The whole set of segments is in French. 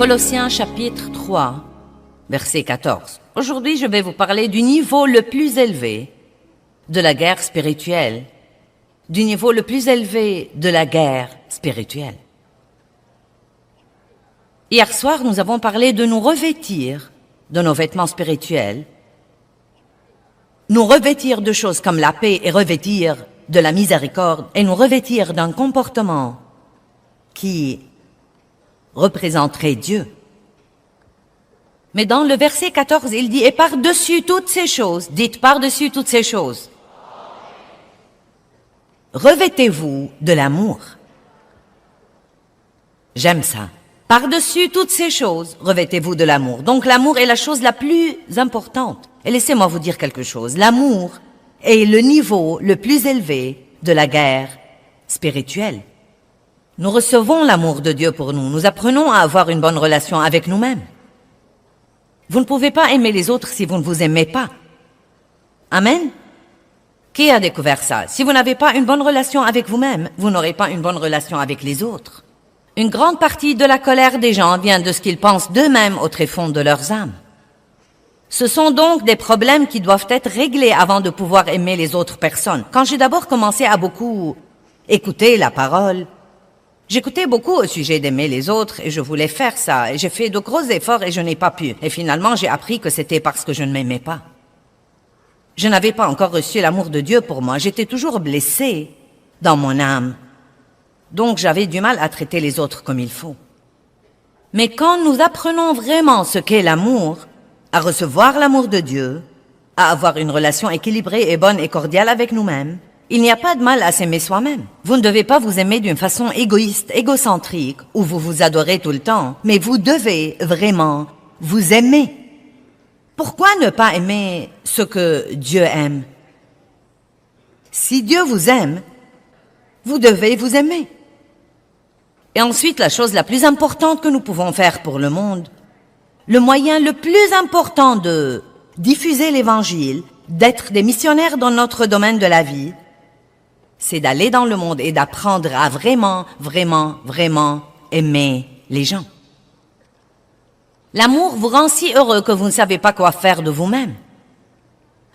Colossiens chapitre 3, verset 14. Aujourd'hui, je vais vous parler du niveau le plus élevé de la guerre spirituelle, du niveau le plus élevé de la guerre spirituelle. Hier soir, nous avons parlé de nous revêtir de nos vêtements spirituels, nous revêtir de choses comme la paix et revêtir de la miséricorde et nous revêtir d'un comportement qui représenterait Dieu. Mais dans le verset 14, il dit « Et par-dessus toutes ces choses, dites par-dessus toutes ces choses, revêtez-vous de l'amour. » J'aime ça. Par-dessus toutes ces choses, revêtez-vous de l'amour. Donc l'amour est la chose la plus importante. Et laissez-moi vous dire quelque chose. L'amour est le niveau le plus élevé de la guerre spirituelle. Nous recevons l'amour de Dieu pour nous. Nous apprenons à avoir une bonne relation avec nous-mêmes. Vous ne pouvez pas aimer les autres si vous ne vous aimez pas. Amen. Qui a découvert ça? Si vous n'avez pas une bonne relation avec vous-même, vous n'aurez pas une bonne relation avec les autres. Une grande partie de la colère des gens vient de ce qu'ils pensent d'eux-mêmes au tréfonds de leurs âmes. Ce sont donc des problèmes qui doivent être réglés avant de pouvoir aimer les autres personnes. Quand j'ai d'abord commencé à beaucoup écouter la parole, j'écoutais beaucoup au sujet d'aimer les autres et je voulais faire ça. Et j'ai fait de gros efforts et je n'ai pas pu. Et finalement, j'ai appris que c'était parce que je ne m'aimais pas. Je n'avais pas encore reçu l'amour de Dieu pour moi. J'étais toujours blessée dans mon âme. Donc j'avais du mal à traiter les autres comme il faut. Mais quand nous apprenons vraiment ce qu'est l'amour, à recevoir l'amour de Dieu, à avoir une relation équilibrée et bonne et cordiale avec nous-mêmes, il n'y a pas de mal à s'aimer soi-même. Vous ne devez pas vous aimer d'une façon égoïste, égocentrique, où vous vous adorez tout le temps, mais vous devez vraiment vous aimer. Pourquoi ne pas aimer ce que Dieu aime? Si Dieu vous aime, vous devez vous aimer. Et ensuite, la chose la plus importante que nous pouvons faire pour le monde, le moyen le plus important de diffuser l'Évangile, d'être des missionnaires dans notre domaine de la vie, c'est d'aller dans le monde et d'apprendre à vraiment, vraiment, vraiment aimer les gens. L'amour vous rend si heureux que vous ne savez pas quoi faire de vous-même.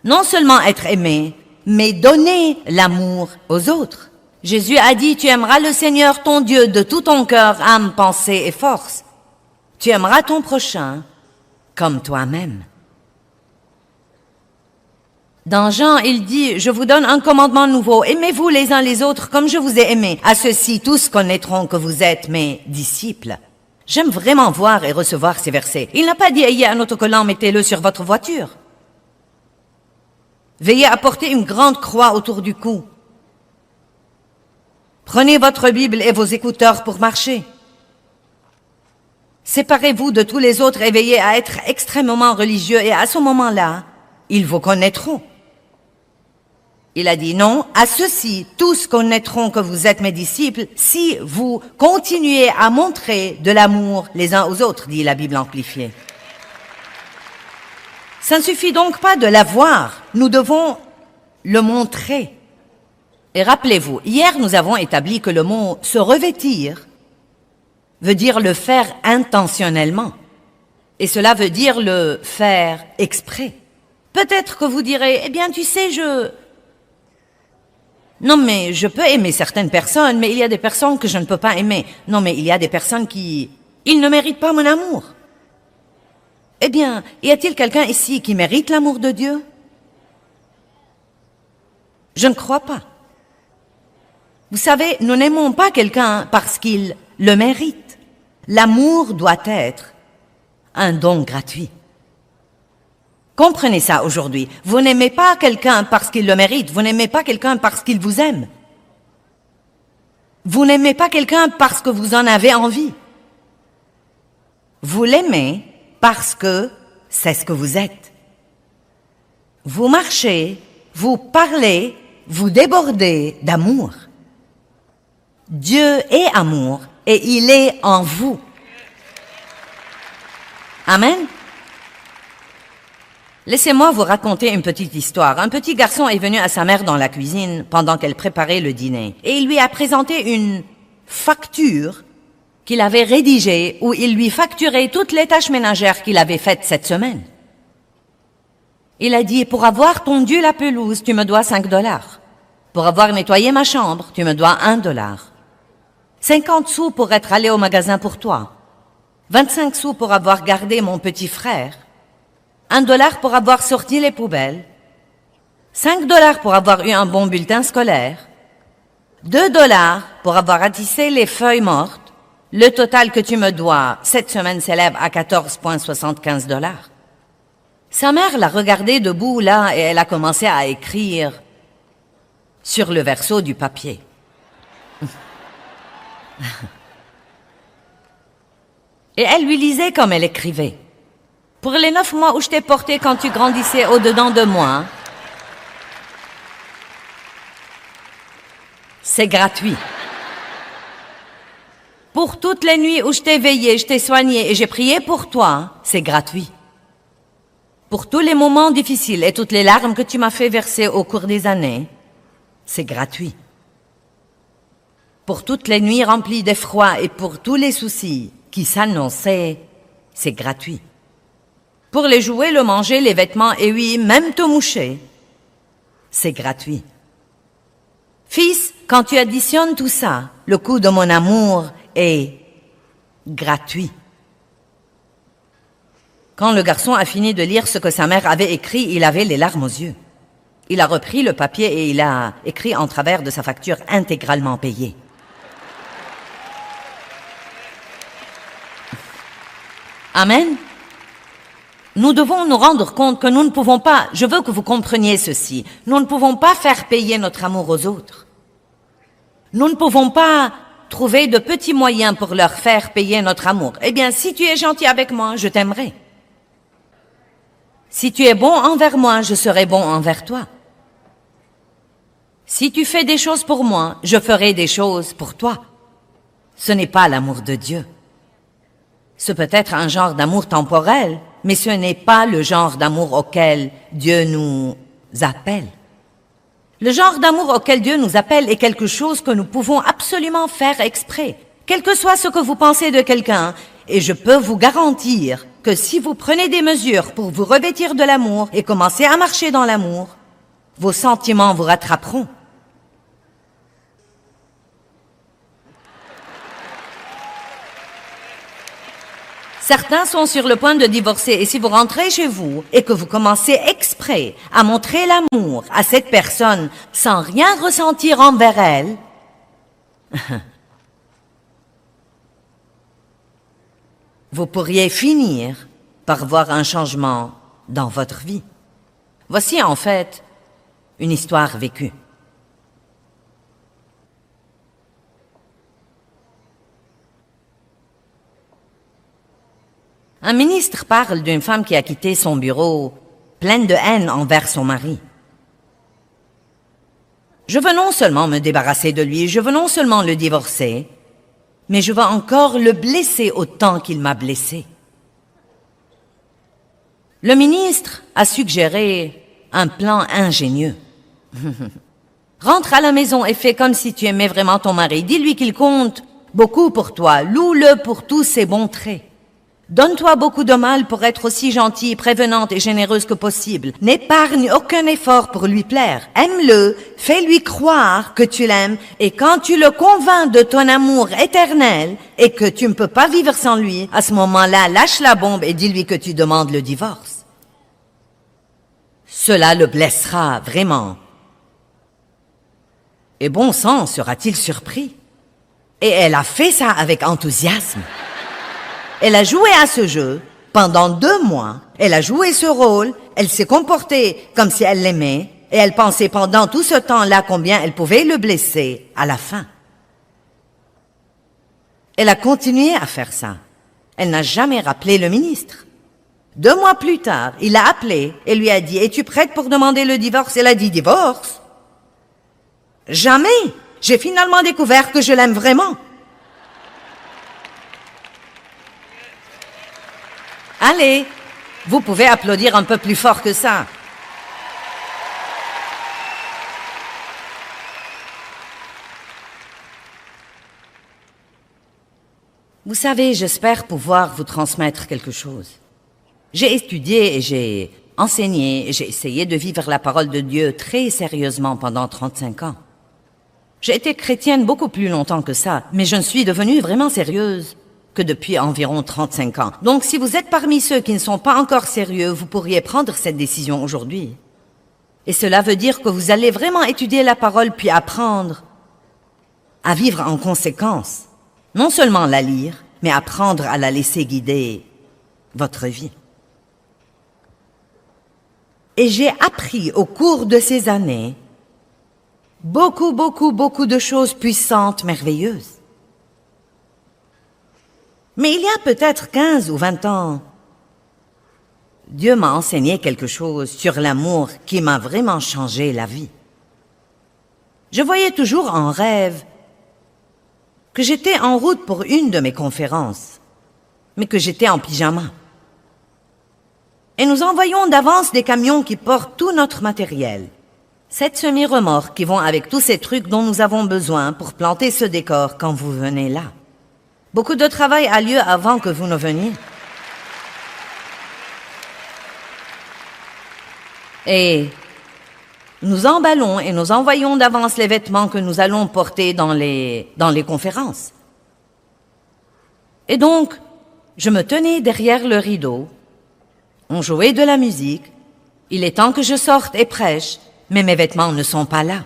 Non seulement être aimé, mais donner l'amour aux autres. Jésus a dit, tu aimeras le Seigneur ton Dieu de tout ton cœur, âme, pensée et force. Tu aimeras ton prochain comme toi-même. Dans Jean, il dit, je vous donne un commandement nouveau, aimez-vous les uns les autres comme je vous ai aimés. À ceux-ci, tous connaîtront que vous êtes mes disciples. J'aime vraiment voir et recevoir ces versets. Il n'a pas dit, ayez un autocollant, mettez-le sur votre voiture. Veillez à porter une grande croix autour du cou. Prenez votre Bible et vos écouteurs pour marcher. Séparez-vous de tous les autres et veillez à être extrêmement religieux et à ce moment-là, ils vous connaîtront. Il a dit non, à ceux-ci, tous connaîtront que vous êtes mes disciples si vous continuez à montrer de l'amour les uns aux autres, dit la Bible amplifiée. Ça ne suffit donc pas de l'avoir, nous devons le montrer. Et rappelez-vous, hier nous avons établi que le mot « se revêtir » veut dire le faire intentionnellement. Et cela veut dire le faire exprès. Peut-être que vous direz, eh bien tu sais, Non mais je peux aimer certaines personnes, mais il y a des personnes que je ne peux pas aimer. Non mais il y a des personnes qui... Ils ne méritent pas mon amour. Eh bien, y a-t-il quelqu'un ici qui mérite l'amour de Dieu? Je ne crois pas. Vous savez, nous n'aimons pas quelqu'un parce qu'il le mérite. L'amour doit être un don gratuit. Comprenez ça aujourd'hui. Vous n'aimez pas quelqu'un parce qu'il le mérite. Vous n'aimez pas quelqu'un parce qu'il vous aime. Vous n'aimez pas quelqu'un parce que vous en avez envie. Vous l'aimez parce que c'est ce que vous êtes. Vous marchez, vous parlez, vous débordez d'amour. Dieu est amour et il est en vous. Amen. Laissez-moi vous raconter une petite histoire. Un petit garçon est venu à sa mère dans la cuisine pendant qu'elle préparait le dîner. Et il lui a présenté une facture qu'il avait rédigé où il lui facturait toutes les tâches ménagères qu'il avait faites cette semaine. Il a dit, pour avoir tondu la pelouse, tu me dois $5. Pour avoir nettoyé ma chambre, tu me dois $1. 50 sous pour être allé au magasin pour toi. 25 sous pour avoir gardé mon petit frère. $1 pour avoir sorti les poubelles. $5 pour avoir eu un bon bulletin scolaire. $2 pour avoir ratissé les feuilles mortes. Le total que tu me dois cette semaine s'élève à $14,75. Sa mère l'a regardé debout là et elle a commencé à écrire sur le verso du papier. Et elle lui lisait comme elle écrivait. Pour les 9 mois où je t'ai porté quand tu grandissais au-dedans de moi, c'est gratuit. Pour toutes les nuits où je t'ai veillé, je t'ai soigné et j'ai prié pour toi, c'est gratuit. Pour tous les moments difficiles et toutes les larmes que tu m'as fait verser au cours des années, c'est gratuit. Pour toutes les nuits remplies d'effroi et pour tous les soucis qui s'annonçaient, c'est gratuit. Pour les jouets, le manger, les vêtements et oui, même te moucher, c'est gratuit. Fils, quand tu additionnes tout ça, le coût de mon amour est gratuit. Quand le garçon a fini de lire ce que sa mère avait écrit, il avait les larmes aux yeux. Il a repris le papier et il a écrit en travers de sa facture intégralement payée. Amen. Nous devons nous rendre compte que nous ne pouvons pas, je veux que vous compreniez ceci, nous ne pouvons pas faire payer notre amour aux autres. Nous ne pouvons pas trouver de petits moyens pour leur faire payer notre amour. Eh bien, si tu es gentil avec moi, je t'aimerai. Si tu es bon envers moi, je serai bon envers toi. Si tu fais des choses pour moi, je ferai des choses pour toi. Ce n'est pas l'amour de Dieu. Ce peut être un genre d'amour temporel, mais ce n'est pas le genre d'amour auquel Dieu nous appelle. Le genre d'amour auquel Dieu nous appelle est quelque chose que nous pouvons absolument faire exprès, quel que soit ce que vous pensez de quelqu'un, et je peux vous garantir que si vous prenez des mesures pour vous revêtir de l'amour et commencer à marcher dans l'amour, vos sentiments vous rattraperont. Certains sont sur le point de divorcer et si vous rentrez chez vous et que vous commencez exprès à montrer l'amour à cette personne sans rien ressentir envers elle, vous pourriez finir par voir un changement dans votre vie. Voici en fait une histoire vécue. Un ministre parle d'une femme qui a quitté son bureau, pleine de haine envers son mari. Je veux non seulement me débarrasser de lui, je veux non seulement le divorcer, mais je veux encore le blesser autant qu'il m'a blessé. Le ministre a suggéré un plan ingénieux. Rentre à la maison et fais comme si tu aimais vraiment ton mari. Dis-lui qu'il compte beaucoup pour toi. Loue-le pour tous ses bons traits. Donne-toi beaucoup de mal pour être aussi gentille, prévenante et généreuse que possible. N'épargne aucun effort pour lui plaire. Aime-le, fais-lui croire que tu l'aimes et quand tu le convaincs de ton amour éternel et que tu ne peux pas vivre sans lui, à ce moment-là, lâche la bombe et dis-lui que tu demandes le divorce. Cela le blessera vraiment. Et bon sang, sera-t-il surpris? Et elle a fait ça avec enthousiasme. Elle a joué à ce jeu pendant 2 mois. Elle a joué ce rôle. Elle s'est comportée comme si elle l'aimait. Et elle pensait pendant tout ce temps-là combien elle pouvait le blesser à la fin. Elle a continué à faire ça. Elle n'a jamais rappelé le ministre. 2 mois plus tard, il l'a appelé et lui a dit « Es-tu prête pour demander le divorce ?» Elle a dit « Divorce ?» Jamais. J'ai finalement découvert que je l'aime vraiment. Allez, vous pouvez applaudir un peu plus fort que ça. Vous savez, j'espère pouvoir vous transmettre quelque chose. J'ai étudié et j'ai enseigné et j'ai essayé de vivre la parole de Dieu très sérieusement pendant 35 ans. J'ai été chrétienne beaucoup plus longtemps que ça, mais je ne suis devenue vraiment sérieuse que depuis environ 35 ans. Donc si vous êtes parmi ceux qui ne sont pas encore sérieux, vous pourriez prendre cette décision aujourd'hui. Et cela veut dire que vous allez vraiment étudier la parole puis apprendre à vivre en conséquence. Non seulement la lire, mais apprendre à la laisser guider votre vie. Et j'ai appris au cours de ces années beaucoup de choses puissantes, merveilleuses. Mais il y a peut-être 15 ou 20 ans, Dieu m'a enseigné quelque chose sur l'amour qui m'a vraiment changé la vie. Je voyais toujours en rêve que j'étais en route pour une de mes conférences, mais que j'étais en pyjama. Et nous envoyons d'avance des camions qui portent tout notre matériel. 7 semi-remorques qui vont avec tous ces trucs dont nous avons besoin pour planter ce décor quand vous venez là. Beaucoup de travail a lieu avant que vous ne veniez. Et nous emballons et nous envoyons d'avance les vêtements que nous allons porter dans les conférences. Et donc, je me tenais derrière le rideau, on jouait de la musique, il est temps que je sorte et prêche, mais mes vêtements ne sont pas là.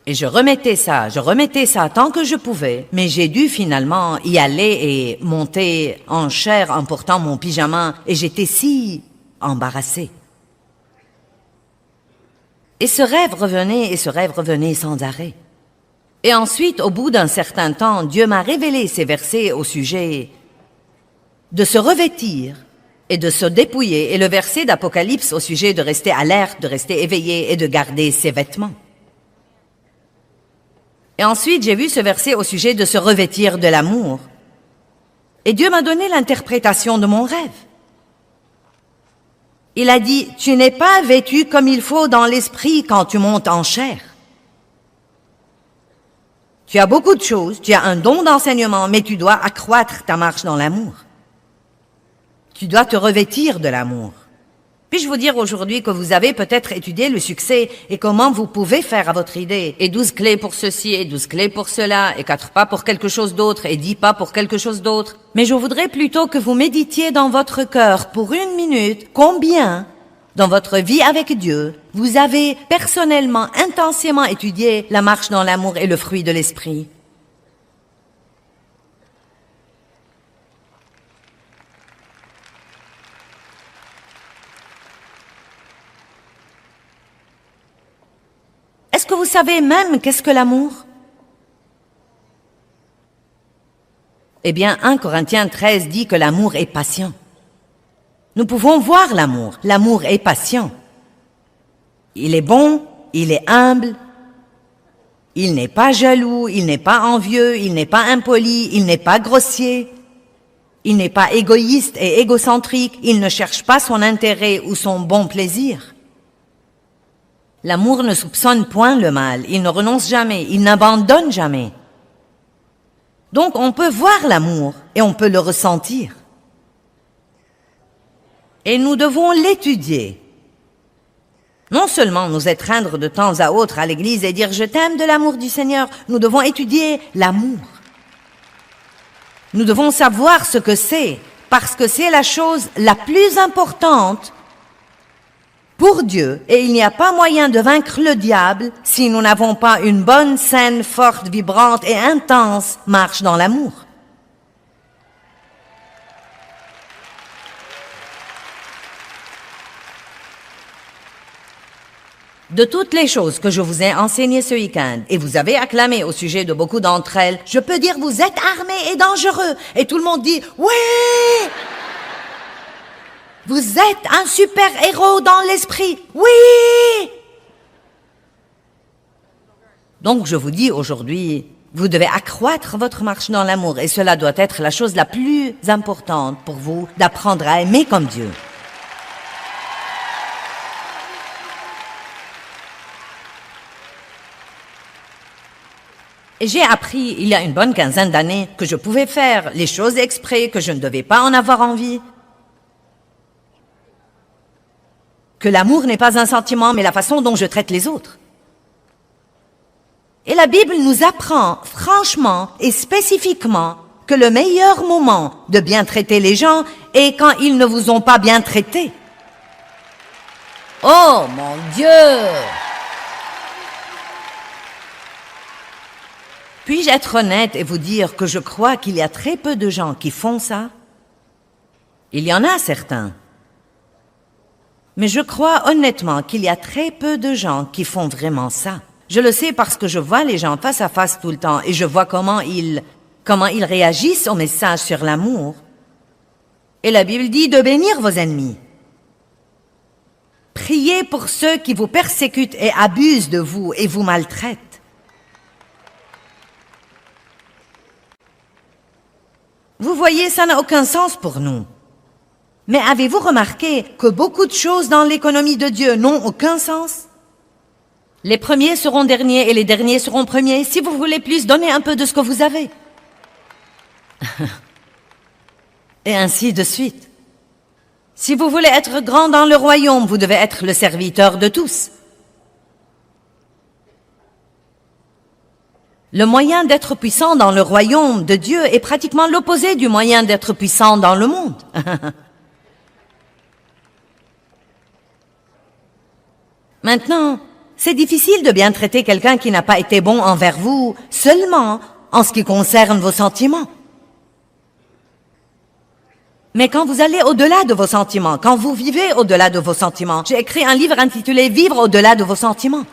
Et je remettais ça tant que je pouvais, mais j'ai dû finalement y aller et monter en chair en portant mon pyjama, et j'étais si embarrassée. Et ce rêve revenait sans arrêt. Et ensuite, au bout d'un certain temps, Dieu m'a révélé ces versets au sujet de se revêtir et de se dépouiller, et le verset d'Apocalypse au sujet de rester alerte, de rester éveillé et de garder ses vêtements. Et ensuite, j'ai vu ce verset au sujet de se revêtir de l'amour. Et Dieu m'a donné l'interprétation de mon rêve. Il a dit, tu n'es pas vêtu comme il faut dans l'esprit quand tu montes en chair. Tu as beaucoup de choses, tu as un don d'enseignement, mais tu dois accroître ta marche dans l'amour. Tu dois te revêtir de l'amour. Puis-je vous dire aujourd'hui que vous avez peut-être étudié le succès et comment vous pouvez faire à votre idée, et 12 clés pour ceci, et 12 clés pour cela, et 4 pas pour quelque chose d'autre, et 10 pas pour quelque chose d'autre. Mais je voudrais plutôt que vous méditiez dans votre cœur pour 1 minute combien, dans votre vie avec Dieu, vous avez personnellement, intensément étudié la marche dans l'amour et le fruit de l'esprit. Est-ce que vous savez même qu'est-ce que l'amour? Eh bien, 1 Corinthiens 13 dit que l'amour est patient. Nous pouvons voir l'amour. L'amour est patient. Il est bon, il est humble, il n'est pas jaloux, il n'est pas envieux, il n'est pas impoli, il n'est pas grossier, il n'est pas égoïste et égocentrique, il ne cherche pas son intérêt ou son bon plaisir. L'amour ne soupçonne point le mal, il ne renonce jamais, il n'abandonne jamais. Donc on peut voir l'amour et on peut le ressentir. Et nous devons l'étudier. Non seulement nous étreindre de temps à autre à l'église et dire « Je t'aime de l'amour du Seigneur », nous devons étudier l'amour. Nous devons savoir ce que c'est, parce que c'est la chose la plus importante pour Dieu, et il n'y a pas moyen de vaincre le diable si nous n'avons pas une bonne, saine, forte, vibrante et intense marche dans l'amour. De toutes les choses que je vous ai enseignées ce week-end, et vous avez acclamé au sujet de beaucoup d'entre elles, je peux dire vous êtes armés et dangereux, et tout le monde dit « Oui !» Vous êtes un super-héros dans l'esprit. Oui! Donc je vous dis aujourd'hui, vous devez accroître votre marche dans l'amour et cela doit être la chose la plus importante pour vous, d'apprendre à aimer comme Dieu. Et j'ai appris, il y a une bonne quinzaine d'années, que je pouvais faire les choses exprès, que je ne devais pas en avoir envie. Que l'amour n'est pas un sentiment, mais la façon dont je traite les autres. Et la Bible nous apprend, franchement et spécifiquement, que le meilleur moment de bien traiter les gens est quand ils ne vous ont pas bien traité. Oh mon Dieu! Puis-je être honnête et vous dire que je crois qu'il y a très peu de gens qui font ça? Il y en a certains. Mais je crois honnêtement qu'il y a très peu de gens qui font vraiment ça. Je le sais parce que je vois les gens face à face tout le temps et je vois comment ils réagissent aux messages sur l'amour. Et la Bible dit de bénir vos ennemis. Priez pour ceux qui vous persécutent et abusent de vous et vous maltraitent. Vous voyez, ça n'a aucun sens pour nous. Mais avez-vous remarqué que beaucoup de choses dans l'économie de Dieu n'ont aucun sens? Les premiers seront derniers et les derniers seront premiers. Si vous voulez plus, donnez un peu de ce que vous avez. Et ainsi de suite. Si vous voulez être grand dans le royaume, vous devez être le serviteur de tous. Le moyen d'être puissant dans le royaume de Dieu est pratiquement l'opposé du moyen d'être puissant dans le monde. Maintenant, c'est difficile de bien traiter quelqu'un qui n'a pas été bon envers vous seulement en ce qui concerne vos sentiments. Mais quand vous allez au-delà de vos sentiments, quand vous vivez au-delà de vos sentiments, j'ai écrit un livre intitulé « Vivre au-delà de vos sentiments ».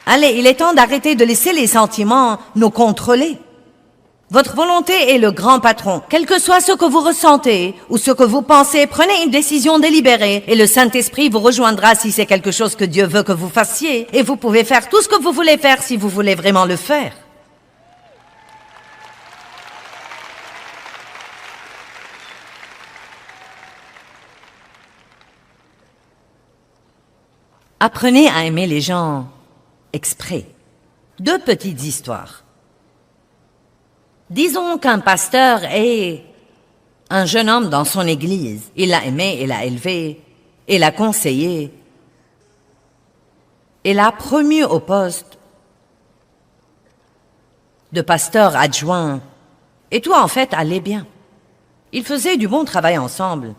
Allez, il est temps d'arrêter de laisser les sentiments nous contrôler. Votre volonté est le grand patron. Quel que soit ce que vous ressentez ou ce que vous pensez, prenez une décision délibérée et le Saint-Esprit vous rejoindra si c'est quelque chose que Dieu veut que vous fassiez. Et vous pouvez faire tout ce que vous voulez faire si vous voulez vraiment le faire. Apprenez à aimer les gens exprès. 2 petites histoires. Disons qu'un pasteur est un jeune homme dans son église. Il l'a aimé, il l'a élevé, il l'a conseillé, il l'a promu au poste de pasteur adjoint. Et tout en fait allait bien. Ils faisaient du bon travail ensemble.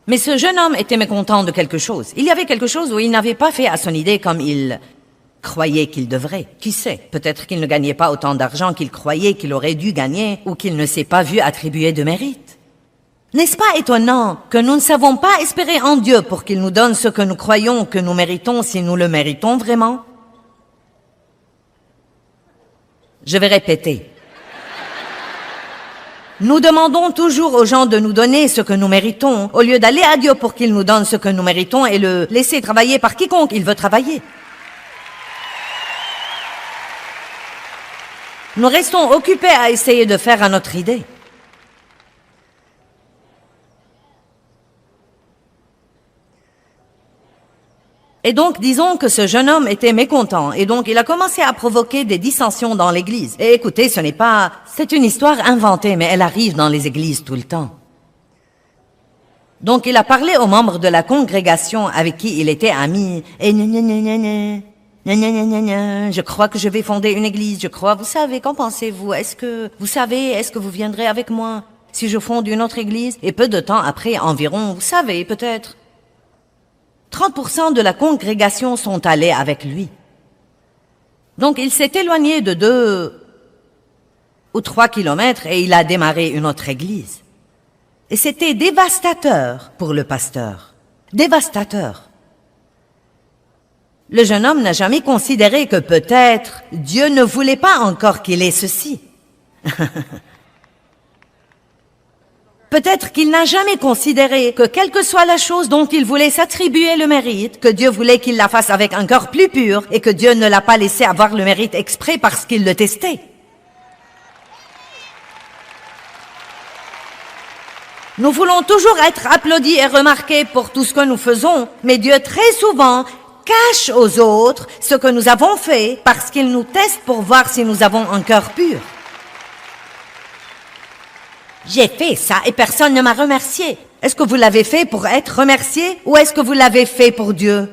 Mais ce jeune homme était mécontent de quelque chose. Il y avait quelque chose où il n'avait pas fait à son idée comme il croyait qu'il devrait. Qui sait, peut-être qu'il ne gagnait pas autant d'argent qu'il croyait qu'il aurait dû gagner ou qu'il ne s'est pas vu attribuer de mérite. N'est-ce pas étonnant que nous ne savons pas espérer en Dieu pour qu'il nous donne ce que nous croyons que nous méritons si nous le méritons vraiment? Je vais répéter. Nous demandons toujours aux gens de nous donner ce que nous méritons, au lieu d'aller à Dieu pour qu'il nous donne ce que nous méritons et le laisser travailler par quiconque il veut travailler. Nous restons occupés à essayer de faire à notre idée. Et donc, disons que ce jeune homme était mécontent, et donc il a commencé à provoquer des dissensions dans l'église. Et écoutez, c'est une histoire inventée, mais elle arrive dans les églises tout le temps. Donc il a parlé aux membres de la congrégation avec qui il était ami, et je crois que je vais fonder une église, je crois, vous savez, qu'en pensez-vous? Est-ce que vous viendrez avec moi si je fonde une autre église? Et peu de temps après, environ, vous savez, peut-être 30% de la congrégation sont allés avec lui. Donc il s'est éloigné de 2 ou 3 kilomètres et il a démarré une autre église. Et c'était dévastateur pour le pasteur. Dévastateur. Le jeune homme n'a jamais considéré que peut-être Dieu ne voulait pas encore qu'il ait ceci. Peut-être qu'il n'a jamais considéré que quelle que soit la chose dont il voulait s'attribuer le mérite, que Dieu voulait qu'il la fasse avec un cœur plus pur et que Dieu ne l'a pas laissé avoir le mérite exprès parce qu'il le testait. Nous voulons toujours être applaudis et remarqués pour tout ce que nous faisons, mais Dieu très souvent cache aux autres ce que nous avons fait parce qu'ils nous testent pour voir si nous avons un cœur pur. J'ai fait ça et personne ne m'a remercié. Est-ce que vous l'avez fait pour être remercié ou est-ce que vous l'avez fait pour Dieu?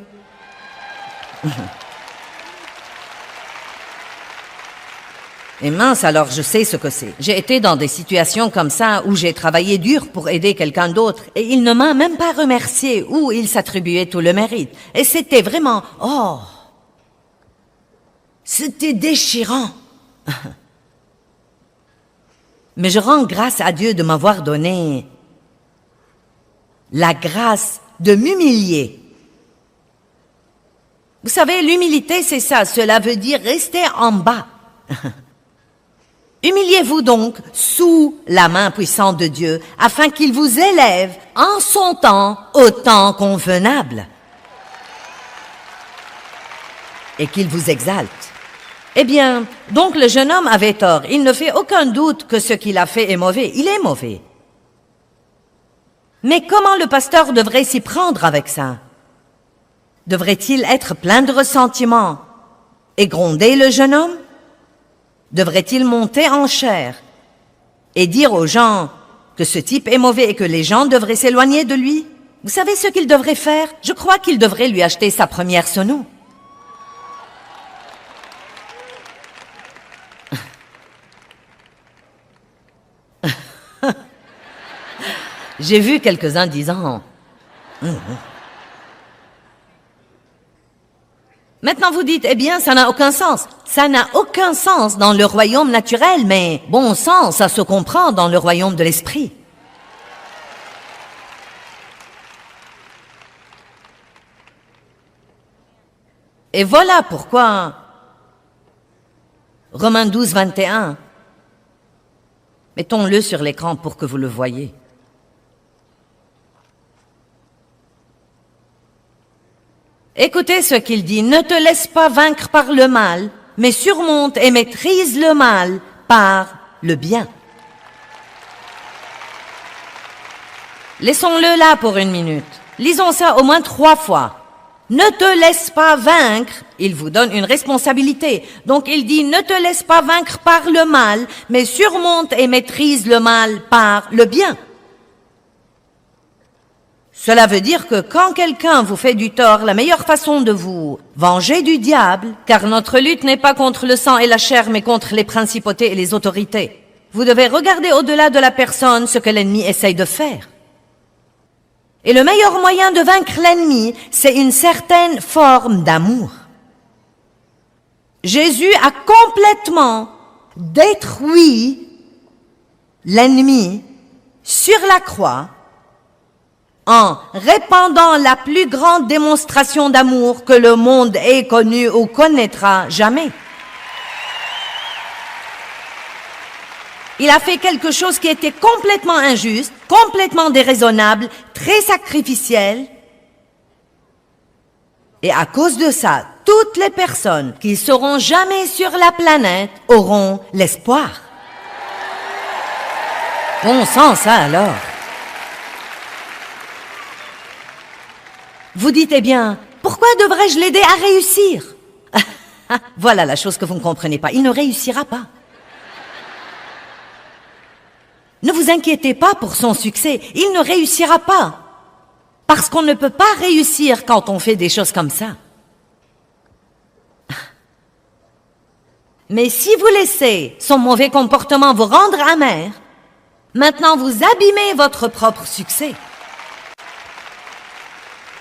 Et mince, alors je sais ce que c'est. J'ai été dans des situations comme ça où j'ai travaillé dur pour aider quelqu'un d'autre et il ne m'a même pas remercié ou il s'attribuait tout le mérite. Et c'était vraiment, oh, c'était déchirant. Mais je rends grâce à Dieu de m'avoir donné la grâce de m'humilier. Vous savez, l'humilité, c'est ça. Cela veut dire rester en bas. Humiliez-vous donc sous la main puissante de Dieu, afin qu'il vous élève en son temps, au temps convenable, et qu'il vous exalte. Eh bien, donc le jeune homme avait tort. Il ne fait aucun doute que ce qu'il a fait est mauvais. Il est mauvais. Mais comment le pasteur devrait s'y prendre avec ça? Devrait-il être plein de ressentiment et gronder le jeune homme? Devrait-il monter en chair et dire aux gens que ce type est mauvais et que les gens devraient s'éloigner de lui? Vous savez ce qu'il devrait faire? Je crois qu'il devrait lui acheter sa première sono. J'ai vu quelques-uns disant... Maintenant vous dites, eh bien, ça n'a aucun sens. Ça n'a aucun sens dans le royaume naturel, mais bon sens, ça se comprend dans le royaume de l'esprit. Et voilà pourquoi Romains 12, 21, mettons-le sur l'écran pour que vous le voyiez. Écoutez ce qu'il dit, ne te laisse pas vaincre par le mal, mais surmonte et maîtrise le mal par le bien. Laissons-le là pour une minute. Lisons ça au moins 3 fois. Ne te laisse pas vaincre, il vous donne une responsabilité. Donc il dit, ne te laisse pas vaincre par le mal, mais surmonte et maîtrise le mal par le bien. Cela veut dire que quand quelqu'un vous fait du tort, la meilleure façon de vous venger du diable, car notre lutte n'est pas contre le sang et la chair, mais contre les principautés et les autorités. Vous devez regarder au-delà de la personne ce que l'ennemi essaye de faire. Et le meilleur moyen de vaincre l'ennemi, c'est une certaine forme d'amour. Jésus a complètement détruit l'ennemi sur la croix en répandant la plus grande démonstration d'amour que le monde ait connue ou connaîtra jamais. Il a fait quelque chose qui était complètement injuste, complètement déraisonnable, très sacrificiel. Et à cause de ça, toutes les personnes qui seront jamais sur la planète auront l'espoir. Bon sang, ça alors. Vous dites, eh bien, pourquoi devrais-je l'aider à réussir? Voilà la chose que vous ne comprenez pas. Il ne réussira pas. Ne vous inquiétez pas pour son succès. Il ne réussira pas. Parce qu'on ne peut pas réussir quand on fait des choses comme ça. Mais si vous laissez son mauvais comportement vous rendre amer, maintenant vous abîmez votre propre succès.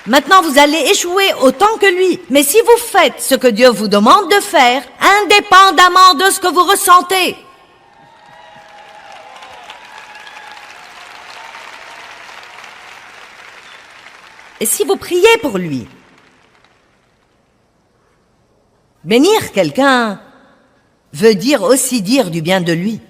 Maintenant, vous allez échouer autant que lui. Mais si vous faites ce que Dieu vous demande de faire, indépendamment de ce que vous ressentez, et si vous priez pour lui, bénir quelqu'un veut dire aussi dire du bien de lui.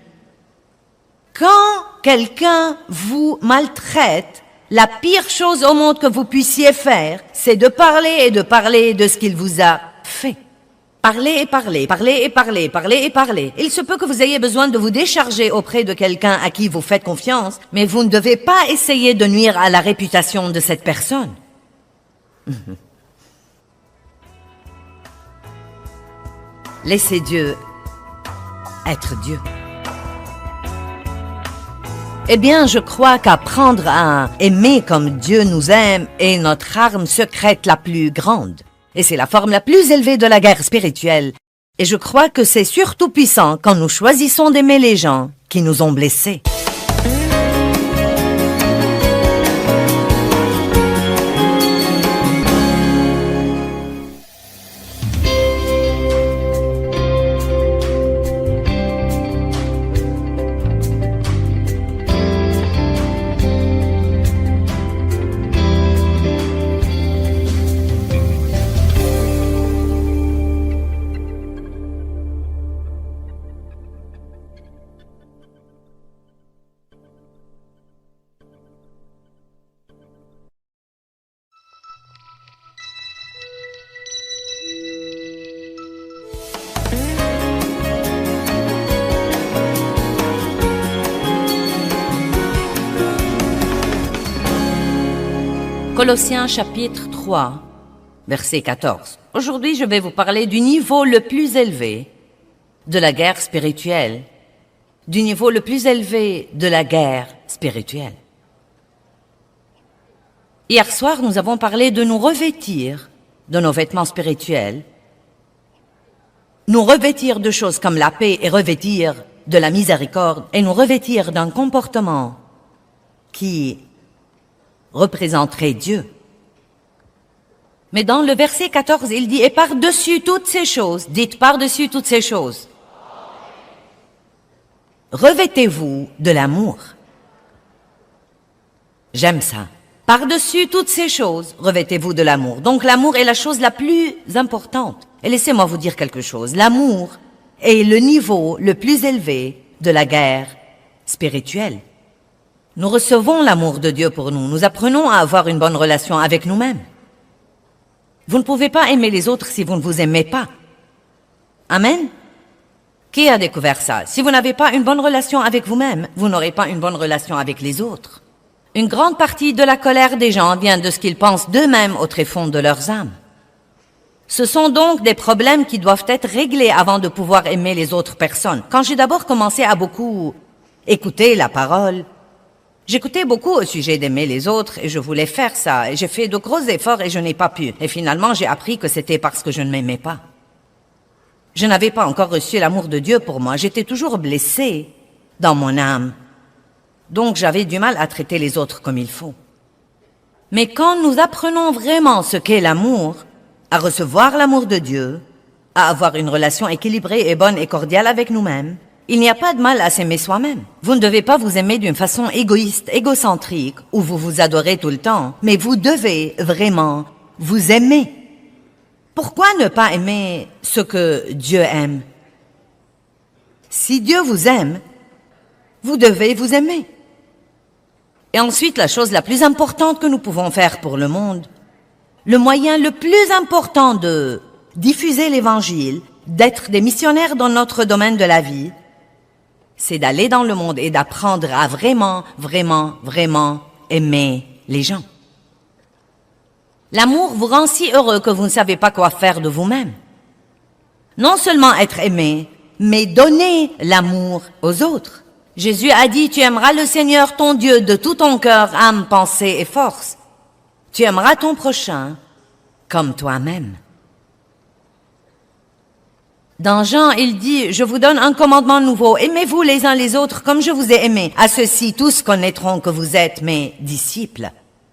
Quand quelqu'un vous maltraite, la pire chose au monde que vous puissiez faire, c'est de parler et de parler de ce qu'il vous a fait. Parler et parler, parler et parler, parler et parler. Il se peut que vous ayez besoin de vous décharger auprès de quelqu'un à qui vous faites confiance, mais vous ne devez pas essayer de nuire à la réputation de cette personne. Laissez Dieu être Dieu. Eh bien, je crois qu'apprendre à aimer comme Dieu nous aime est notre arme secrète la plus grande. Et c'est la forme la plus élevée de la guerre spirituelle. Et je crois que c'est surtout puissant quand nous choisissons d'aimer les gens qui nous ont blessés. Colossiens chapitre 3, verset 14. Aujourd'hui, je vais vous parler du niveau le plus élevé de la guerre spirituelle. Du niveau le plus élevé de la guerre spirituelle. Hier soir, nous avons parlé de nous revêtir de nos vêtements spirituels, nous revêtir de choses comme la paix et revêtir de la miséricorde et nous revêtir d'un comportement qui représenterait Dieu. Mais dans le verset 14, il dit « Et par-dessus toutes ces choses, dites par-dessus toutes ces choses, revêtez-vous de l'amour. » J'aime ça. Par-dessus toutes ces choses, revêtez-vous de l'amour. Donc l'amour est la chose la plus importante. Et laissez-moi vous dire quelque chose. L'amour est le niveau le plus élevé de la guerre spirituelle. Nous recevons l'amour de Dieu pour nous. Nous apprenons à avoir une bonne relation avec nous-mêmes. Vous ne pouvez pas aimer les autres si vous ne vous aimez pas. Amen? Qui a découvert ça? Si vous n'avez pas une bonne relation avec vous-même, vous n'aurez pas une bonne relation avec les autres. Une grande partie de la colère des gens vient de ce qu'ils pensent d'eux-mêmes au tréfonds de leurs âmes. Ce sont donc des problèmes qui doivent être réglés avant de pouvoir aimer les autres personnes. Quand j'ai d'abord commencé à beaucoup écouter la parole, j'écoutais beaucoup au sujet d'aimer les autres et je voulais faire ça. Et j'ai fait de gros efforts et je n'ai pas pu. Et finalement, j'ai appris que c'était parce que je ne m'aimais pas. Je n'avais pas encore reçu l'amour de Dieu pour moi. J'étais toujours blessée dans mon âme. Donc j'avais du mal à traiter les autres comme il faut. Mais quand nous apprenons vraiment ce qu'est l'amour, à recevoir l'amour de Dieu, à avoir une relation équilibrée et bonne et cordiale avec nous-mêmes, il n'y a pas de mal à s'aimer soi-même. Vous ne devez pas vous aimer d'une façon égoïste, égocentrique, où vous vous adorez tout le temps, mais vous devez vraiment vous aimer. Pourquoi ne pas aimer ce que Dieu aime? Si Dieu vous aime, vous devez vous aimer. Et ensuite, la chose la plus importante que nous pouvons faire pour le monde, le moyen le plus important de diffuser l'Évangile, d'être des missionnaires dans notre domaine de la vie, c'est d'aller dans le monde et d'apprendre à vraiment, vraiment, vraiment aimer les gens. L'amour vous rend si heureux que vous ne savez pas quoi faire de vous-même. Non seulement être aimé, mais donner l'amour aux autres. Jésus a dit, tu aimeras le Seigneur ton Dieu de tout ton cœur, âme, pensée et force. Tu aimeras ton prochain comme toi-même. Dans Jean, il dit, je vous donne un commandement nouveau, aimez-vous les uns les autres comme je vous ai aimés. À ceux-ci, tous connaîtront que vous êtes mes disciples.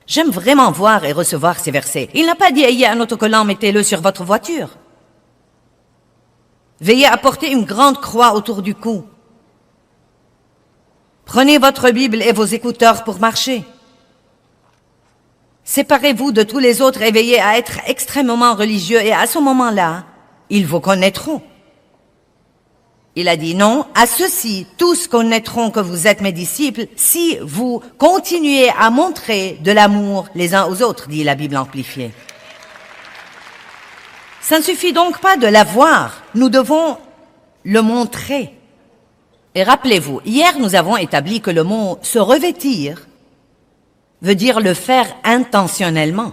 J'aime vraiment voir et recevoir ces versets. Il n'a pas dit, ayez un autocollant, mettez-le sur votre voiture. Veillez à porter une grande croix autour du cou. Prenez votre Bible et vos écouteurs pour marcher. Séparez-vous de tous les autres et veillez à être extrêmement religieux et à ce moment-là, ils vous connaîtront. Il a dit non, à ceux-ci, tous connaîtront que vous êtes mes disciples si vous continuez à montrer de l'amour les uns aux autres, dit la Bible amplifiée. Ça ne suffit donc pas de l'avoir, nous devons le montrer. Et rappelez-vous, hier nous avons établi que le mot « se revêtir » veut dire le faire intentionnellement.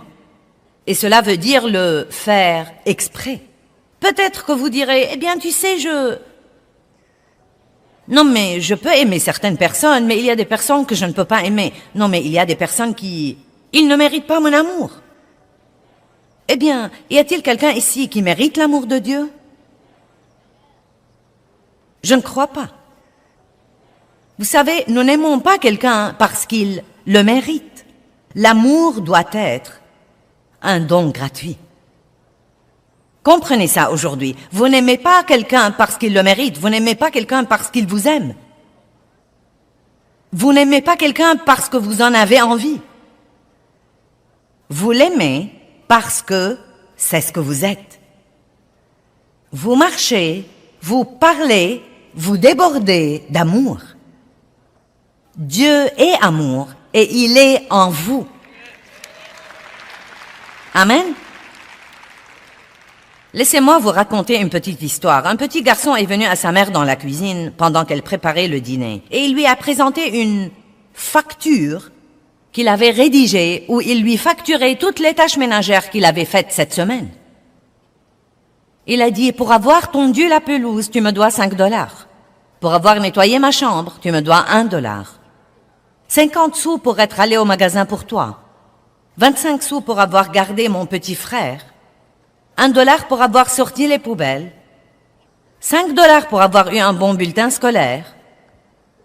Et cela veut dire le faire exprès. Peut-être que vous direz, eh bien, tu sais, Non, mais je peux aimer certaines personnes, mais il y a des personnes que je ne peux pas aimer. Non, mais il y a des personnes qui... Ils ne méritent pas mon amour. Eh bien, y a-t-il quelqu'un ici qui mérite l'amour de Dieu? Je ne crois pas. Vous savez, nous n'aimons pas quelqu'un parce qu'il le mérite. L'amour doit être un don gratuit. Comprenez ça aujourd'hui. Vous n'aimez pas quelqu'un parce qu'il le mérite. Vous n'aimez pas quelqu'un parce qu'il vous aime. Vous n'aimez pas quelqu'un parce que vous en avez envie. Vous l'aimez parce que c'est ce que vous êtes. Vous marchez, vous parlez, vous débordez d'amour. Dieu est amour et il est en vous. Amen. Laissez-moi vous raconter une petite histoire. Un petit garçon est venu à sa mère dans la cuisine pendant qu'elle préparait le dîner et il lui a présenté une facture qu'il avait rédigée où il lui facturait toutes les tâches ménagères qu'il avait faites cette semaine. Il a dit, pour avoir tondu la pelouse, tu me dois $5. Pour avoir nettoyé ma chambre, tu me dois $1. 50 sous pour être allé au magasin pour toi. 25 sous pour avoir gardé mon petit frère. $1 pour avoir sorti les poubelles. $5 pour avoir eu un bon bulletin scolaire.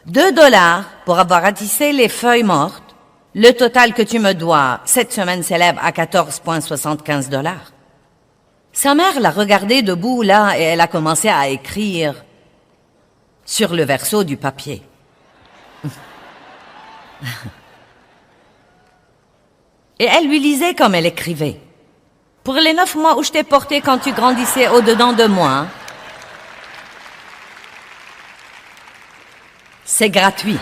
$2 pour avoir ratissé les feuilles mortes. Le total que tu me dois cette semaine s'élève à $14,75. Sa mère l'a regardé debout là et elle a commencé à écrire sur le verso du papier. Et elle lui lisait comme elle écrivait. Pour les 9 mois où je t'ai porté quand tu grandissais au-dedans de moi, c'est gratuit.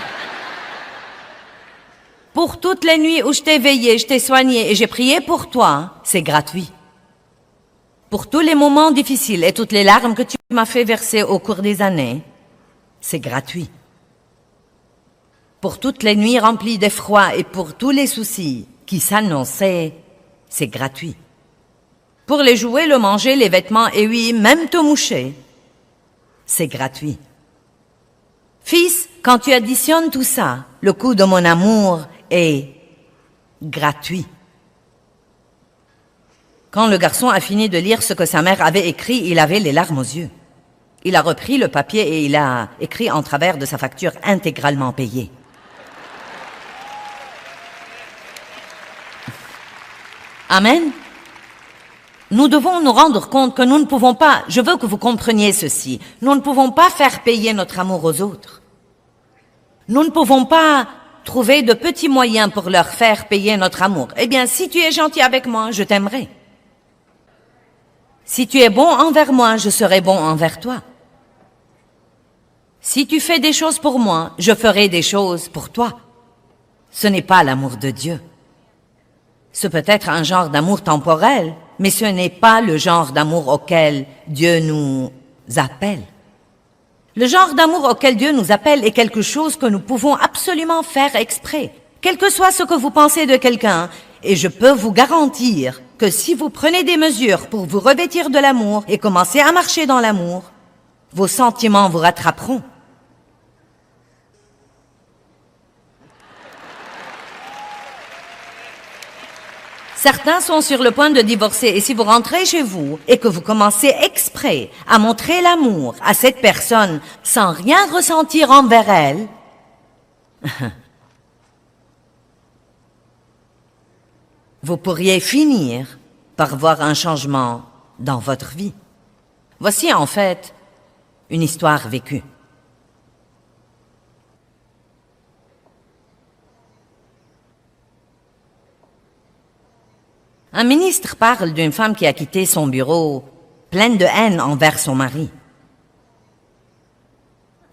Pour toutes les nuits où je t'ai veillé, je t'ai soigné et j'ai prié pour toi, c'est gratuit. Pour tous les moments difficiles et toutes les larmes que tu m'as fait verser au cours des années, c'est gratuit. Pour toutes les nuits remplies d'effroi et pour tous les soucis qui s'annonçaient, c'est gratuit. Pour les jouets, le manger, les vêtements et oui, même te moucher, c'est gratuit. Fils, quand tu additionnes tout ça, le coût de mon amour est gratuit. Quand le garçon a fini de lire ce que sa mère avait écrit, il avait les larmes aux yeux. Il a repris le papier et il a écrit en travers de sa facture intégralement payée. Amen. Nous devons nous rendre compte que nous ne pouvons pas, je veux que vous compreniez ceci, nous ne pouvons pas faire payer notre amour aux autres. Nous ne pouvons pas trouver de petits moyens pour leur faire payer notre amour. Eh bien, si tu es gentil avec moi, je t'aimerai. Si tu es bon envers moi, je serai bon envers toi. Si tu fais des choses pour moi, je ferai des choses pour toi. Ce n'est pas l'amour de Dieu. Ce peut être un genre d'amour temporel, mais ce n'est pas le genre d'amour auquel Dieu nous appelle. Le genre d'amour auquel Dieu nous appelle est quelque chose que nous pouvons absolument faire exprès, quel que soit ce que vous pensez de quelqu'un, et je peux vous garantir que si vous prenez des mesures pour vous revêtir de l'amour et commencer à marcher dans l'amour, vos sentiments vous rattraperont. Certains sont sur le point de divorcer et si vous rentrez chez vous et que vous commencez exprès à montrer l'amour à cette personne sans rien ressentir envers elle, vous pourriez finir par voir un changement dans votre vie. Voici en fait une histoire vécue. Un ministre parle d'une femme qui a quitté son bureau, pleine de haine envers son mari.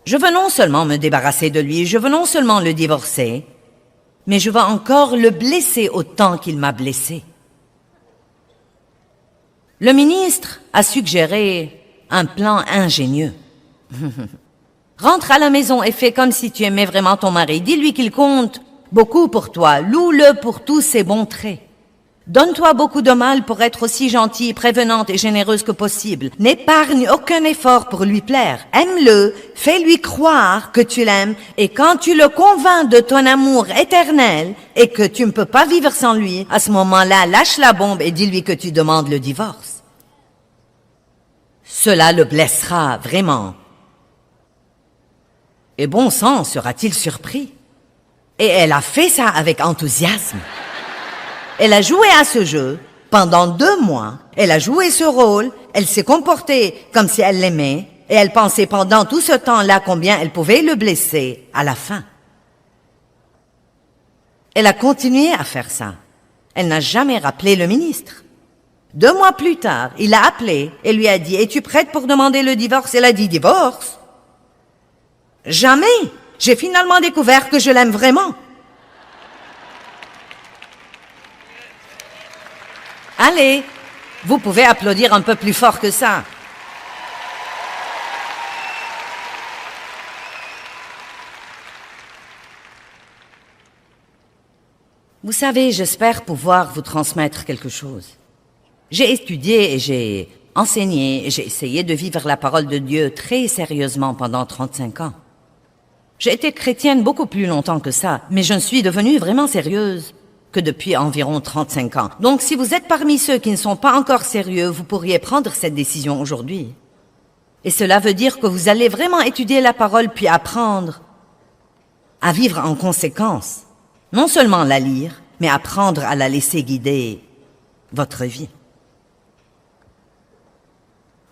Je veux non seulement me débarrasser de lui, je veux non seulement le divorcer, mais je veux encore le blesser autant qu'il m'a blessé. Le ministre a suggéré un plan ingénieux. Rentre à la maison et fais comme si tu aimais vraiment ton mari. Dis-lui qu'il compte beaucoup pour toi. Loue-le pour tous ses bons traits. Donne-toi beaucoup de mal pour être aussi gentille, prévenante et généreuse que possible. N'épargne aucun effort pour lui plaire. Aime-le, fais-lui croire que tu l'aimes, et quand tu le convaincs de ton amour éternel et que tu ne peux pas vivre sans lui, à ce moment-là, lâche la bombe et dis-lui que tu demandes le divorce. Cela le blessera vraiment. Et bon sang, sera-t-il surpris? Et elle a fait ça avec enthousiasme. Elle a joué à ce jeu pendant 2 mois. Elle a joué ce rôle. Elle s'est comportée comme si elle l'aimait. Et elle pensait pendant tout ce temps-là combien elle pouvait le blesser à la fin. Elle a continué à faire ça. Elle n'a jamais rappelé le ministre. 2 mois plus tard, il l'a appelé et lui a dit « Es-tu prête pour demander le divorce ?» Elle a dit « Divorce? Jamais! J'ai finalement découvert que je l'aime vraiment. » Allez, vous pouvez applaudir un peu plus fort que ça. Vous savez, j'espère pouvoir vous transmettre quelque chose. J'ai étudié et j'ai enseigné et j'ai essayé de vivre la parole de Dieu très sérieusement pendant 35 ans. J'ai été chrétienne beaucoup plus longtemps que ça, mais je ne suis devenue vraiment sérieuse que depuis environ 35 ans. Donc, si vous êtes parmi ceux qui ne sont pas encore sérieux, vous pourriez prendre cette décision aujourd'hui. Et cela veut dire que vous allez vraiment étudier la parole puis apprendre à vivre en conséquence. Non seulement la lire, mais apprendre à la laisser guider votre vie.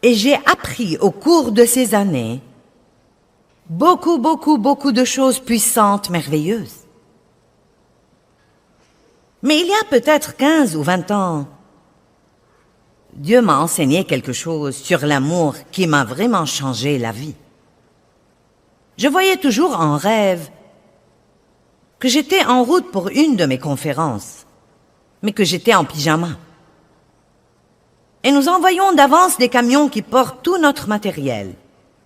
Et j'ai appris au cours de ces années beaucoup de choses puissantes, merveilleuses. Mais il y a peut-être 15 ou 20 ans, Dieu m'a enseigné quelque chose sur l'amour qui m'a vraiment changé la vie. Je voyais toujours en rêve que j'étais en route pour une de mes conférences, mais que j'étais en pyjama. Et nous envoyons d'avance des camions qui portent tout notre matériel.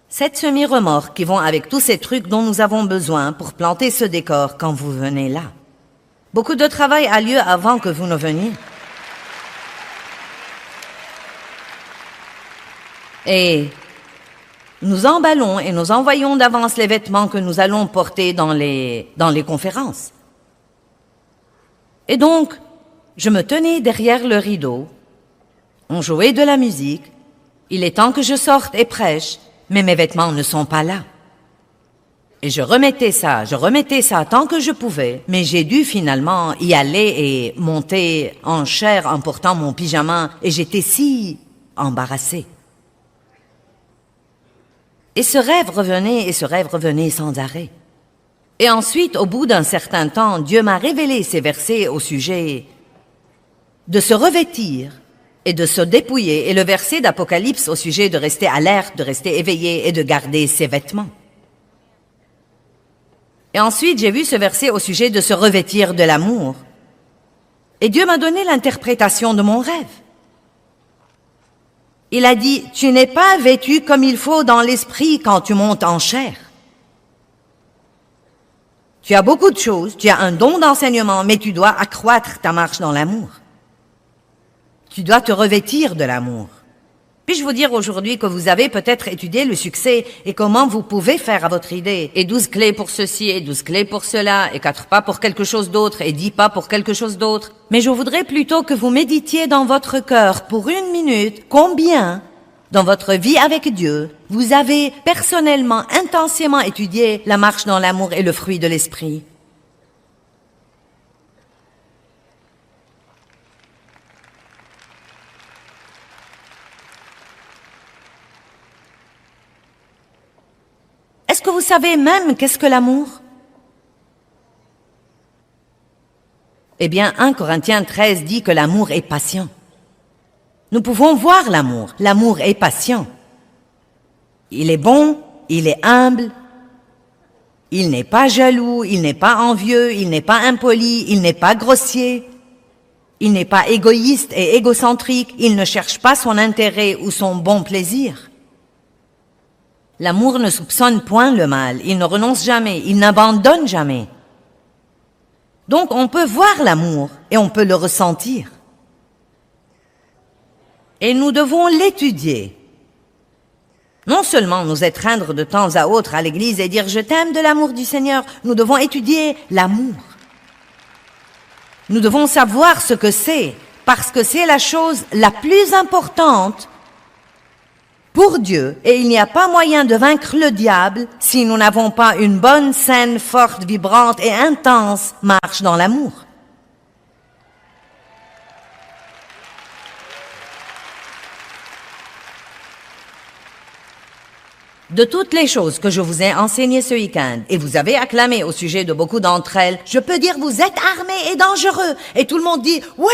7 semi-remorques qui vont avec tous ces trucs dont nous avons besoin pour planter ce décor quand vous venez là. Beaucoup de travail a lieu avant que vous ne veniez. Et nous emballons et nous envoyons d'avance les vêtements que nous allons porter dans les conférences. Et donc, je me tenais derrière le rideau. On jouait de la musique. Il est temps que je sorte et prêche, mais mes vêtements ne sont pas là. Et je remettais ça tant que je pouvais, mais j'ai dû finalement y aller et monter en chair en portant mon pyjama, et j'étais si embarrassée. Et ce rêve revenait sans arrêt. Et ensuite, au bout d'un certain temps, Dieu m'a révélé ces versets au sujet de se revêtir et de se dépouiller, et le verset d'Apocalypse au sujet de rester alerte, de rester éveillé et de garder ses vêtements. Et ensuite, j'ai vu ce verset au sujet de se revêtir de l'amour. Et Dieu m'a donné l'interprétation de mon rêve. Il a dit, tu n'es pas vêtu comme il faut dans l'esprit quand tu montes en chair. Tu as beaucoup de choses, tu as un don d'enseignement, mais tu dois accroître ta marche dans l'amour. Tu dois te revêtir de l'amour. Puis-je vous dire aujourd'hui que vous avez peut-être étudié le succès et comment vous pouvez faire à votre idée, et 12 clés pour ceci, et 12 clés pour cela, et 4 pas pour quelque chose d'autre, et 10 pas pour quelque chose d'autre. Mais je voudrais plutôt que vous méditiez dans votre cœur pour 1 minute combien, dans votre vie avec Dieu, vous avez personnellement, intensément étudié la marche dans l'amour et le fruit de l'esprit. Est-ce que vous savez même qu'est-ce que l'amour? Eh bien, 1 Corinthiens 13 dit que l'amour est patient. Nous pouvons voir l'amour. L'amour est patient. Il est bon, il est humble, il n'est pas jaloux, il n'est pas envieux, il n'est pas impoli, il n'est pas grossier, il n'est pas égoïste et égocentrique, il ne cherche pas son intérêt ou son bon plaisir. L'amour ne soupçonne point le mal, il ne renonce jamais, il n'abandonne jamais. Donc on peut voir l'amour et on peut le ressentir. Et nous devons l'étudier. Non seulement nous étreindre de temps à autre à l'église et dire « Je t'aime » de l'amour du Seigneur, nous devons étudier l'amour. Nous devons savoir ce que c'est, parce que c'est la chose la plus importante pour Dieu. Et il n'y a pas moyen de vaincre le diable si nous n'avons pas une bonne, saine, forte, vibrante et intense marche dans l'amour. De toutes les choses que je vous ai enseignées ce week-end, et vous avez acclamé au sujet de beaucoup d'entre elles, je peux dire vous êtes armés et dangereux. Et tout le monde dit « Oui !»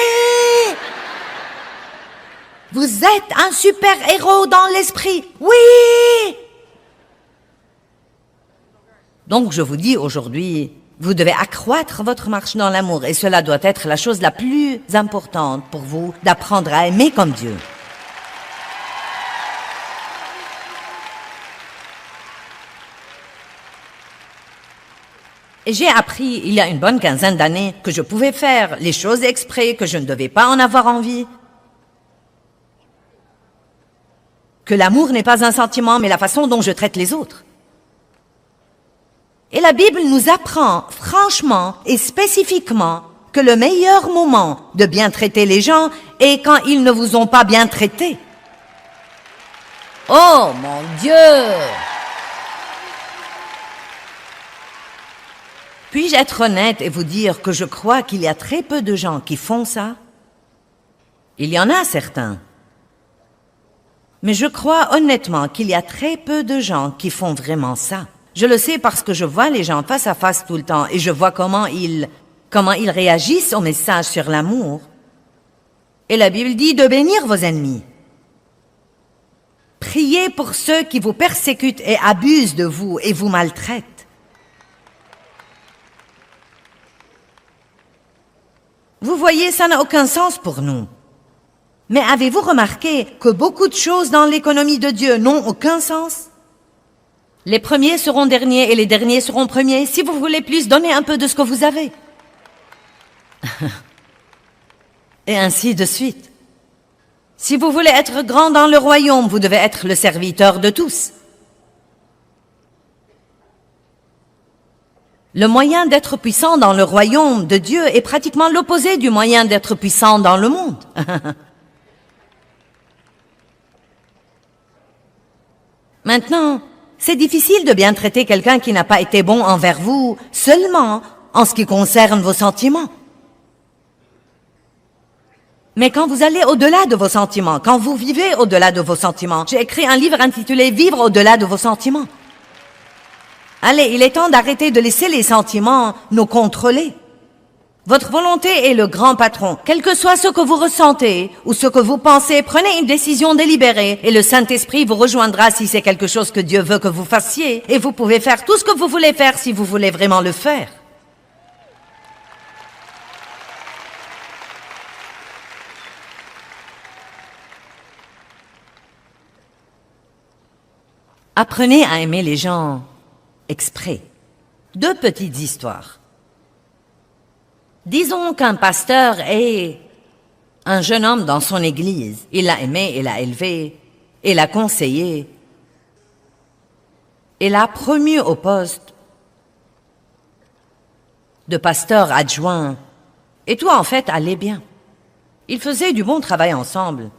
Vous êtes un super-héros dans l'esprit. Oui! Donc je vous dis aujourd'hui, vous devez accroître votre marche dans l'amour et cela doit être la chose la plus importante pour vous, d'apprendre à aimer comme Dieu. Et j'ai appris, il y a une bonne quinzaine d'années, que je pouvais faire les choses exprès, que je ne devais pas en avoir envie. Que l'amour n'est pas un sentiment, mais la façon dont je traite les autres. Et la Bible nous apprend, franchement et spécifiquement, que le meilleur moment de bien traiter les gens est quand ils ne vous ont pas bien traité. Oh mon Dieu! Puis-je être honnête et vous dire que je crois qu'il y a très peu de gens qui font ça? Il y en a certains. Mais je crois honnêtement qu'il y a très peu de gens qui font vraiment ça. Je le sais parce que je vois les gens face à face tout le temps et je vois comment ils réagissent au message sur l'amour. Et la Bible dit de bénir vos ennemis. Priez pour ceux qui vous persécutent et abusent de vous et vous maltraitent. Vous voyez, ça n'a aucun sens pour nous. Mais avez-vous remarqué que beaucoup de choses dans l'économie de Dieu n'ont aucun sens? Les premiers seront derniers et les derniers seront premiers. Si vous voulez plus, donnez un peu de ce que vous avez. Et ainsi de suite. Si vous voulez être grand dans le royaume, vous devez être le serviteur de tous. Le moyen d'être puissant dans le royaume de Dieu est pratiquement l'opposé du moyen d'être puissant dans le monde. Maintenant, c'est difficile de bien traiter quelqu'un qui n'a pas été bon envers vous seulement en ce qui concerne vos sentiments. Mais quand vous allez au-delà de vos sentiments, quand vous vivez au-delà de vos sentiments, j'ai écrit un livre intitulé « Vivre au-delà de vos sentiments ». Allez, il est temps d'arrêter de laisser les sentiments nous contrôler. Votre volonté est le grand patron. Quel que soit ce que vous ressentez ou ce que vous pensez, prenez une décision délibérée et le Saint-Esprit vous rejoindra si c'est quelque chose que Dieu veut que vous fassiez. Et vous pouvez faire tout ce que vous voulez faire si vous voulez vraiment le faire. Apprenez à aimer les gens exprès. Deux petites histoires. Disons qu'un pasteur est un jeune homme dans son église. Il l'a aimé, il l'a élevé, il l'a conseillé. Il l'a promu au poste de pasteur adjoint. Et tout en fait allait bien. Ils faisaient du bon travail ensemble.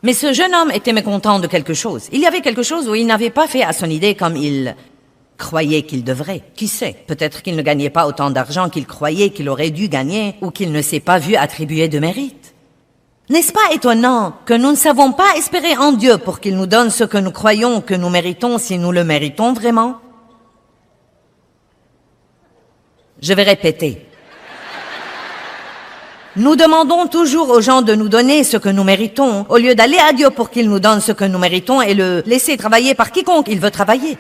Mais ce jeune homme était mécontent de quelque chose. Il y avait quelque chose où il n'avait pas fait à son idée comme il croyait qu'il devrait. Qui sait? Peut-être qu'il ne gagnait pas autant d'argent qu'il croyait qu'il aurait dû gagner ou qu'il ne s'est pas vu attribuer de mérite. N'est-ce pas étonnant que nous ne savons pas espérer en Dieu pour qu'il nous donne ce que nous croyons que nous méritons si nous le méritons vraiment? Je vais répéter. Nous demandons toujours aux gens de nous donner ce que nous méritons, au lieu d'aller à Dieu pour qu'il nous donne ce que nous méritons et le laisser travailler par quiconque il veut travailler.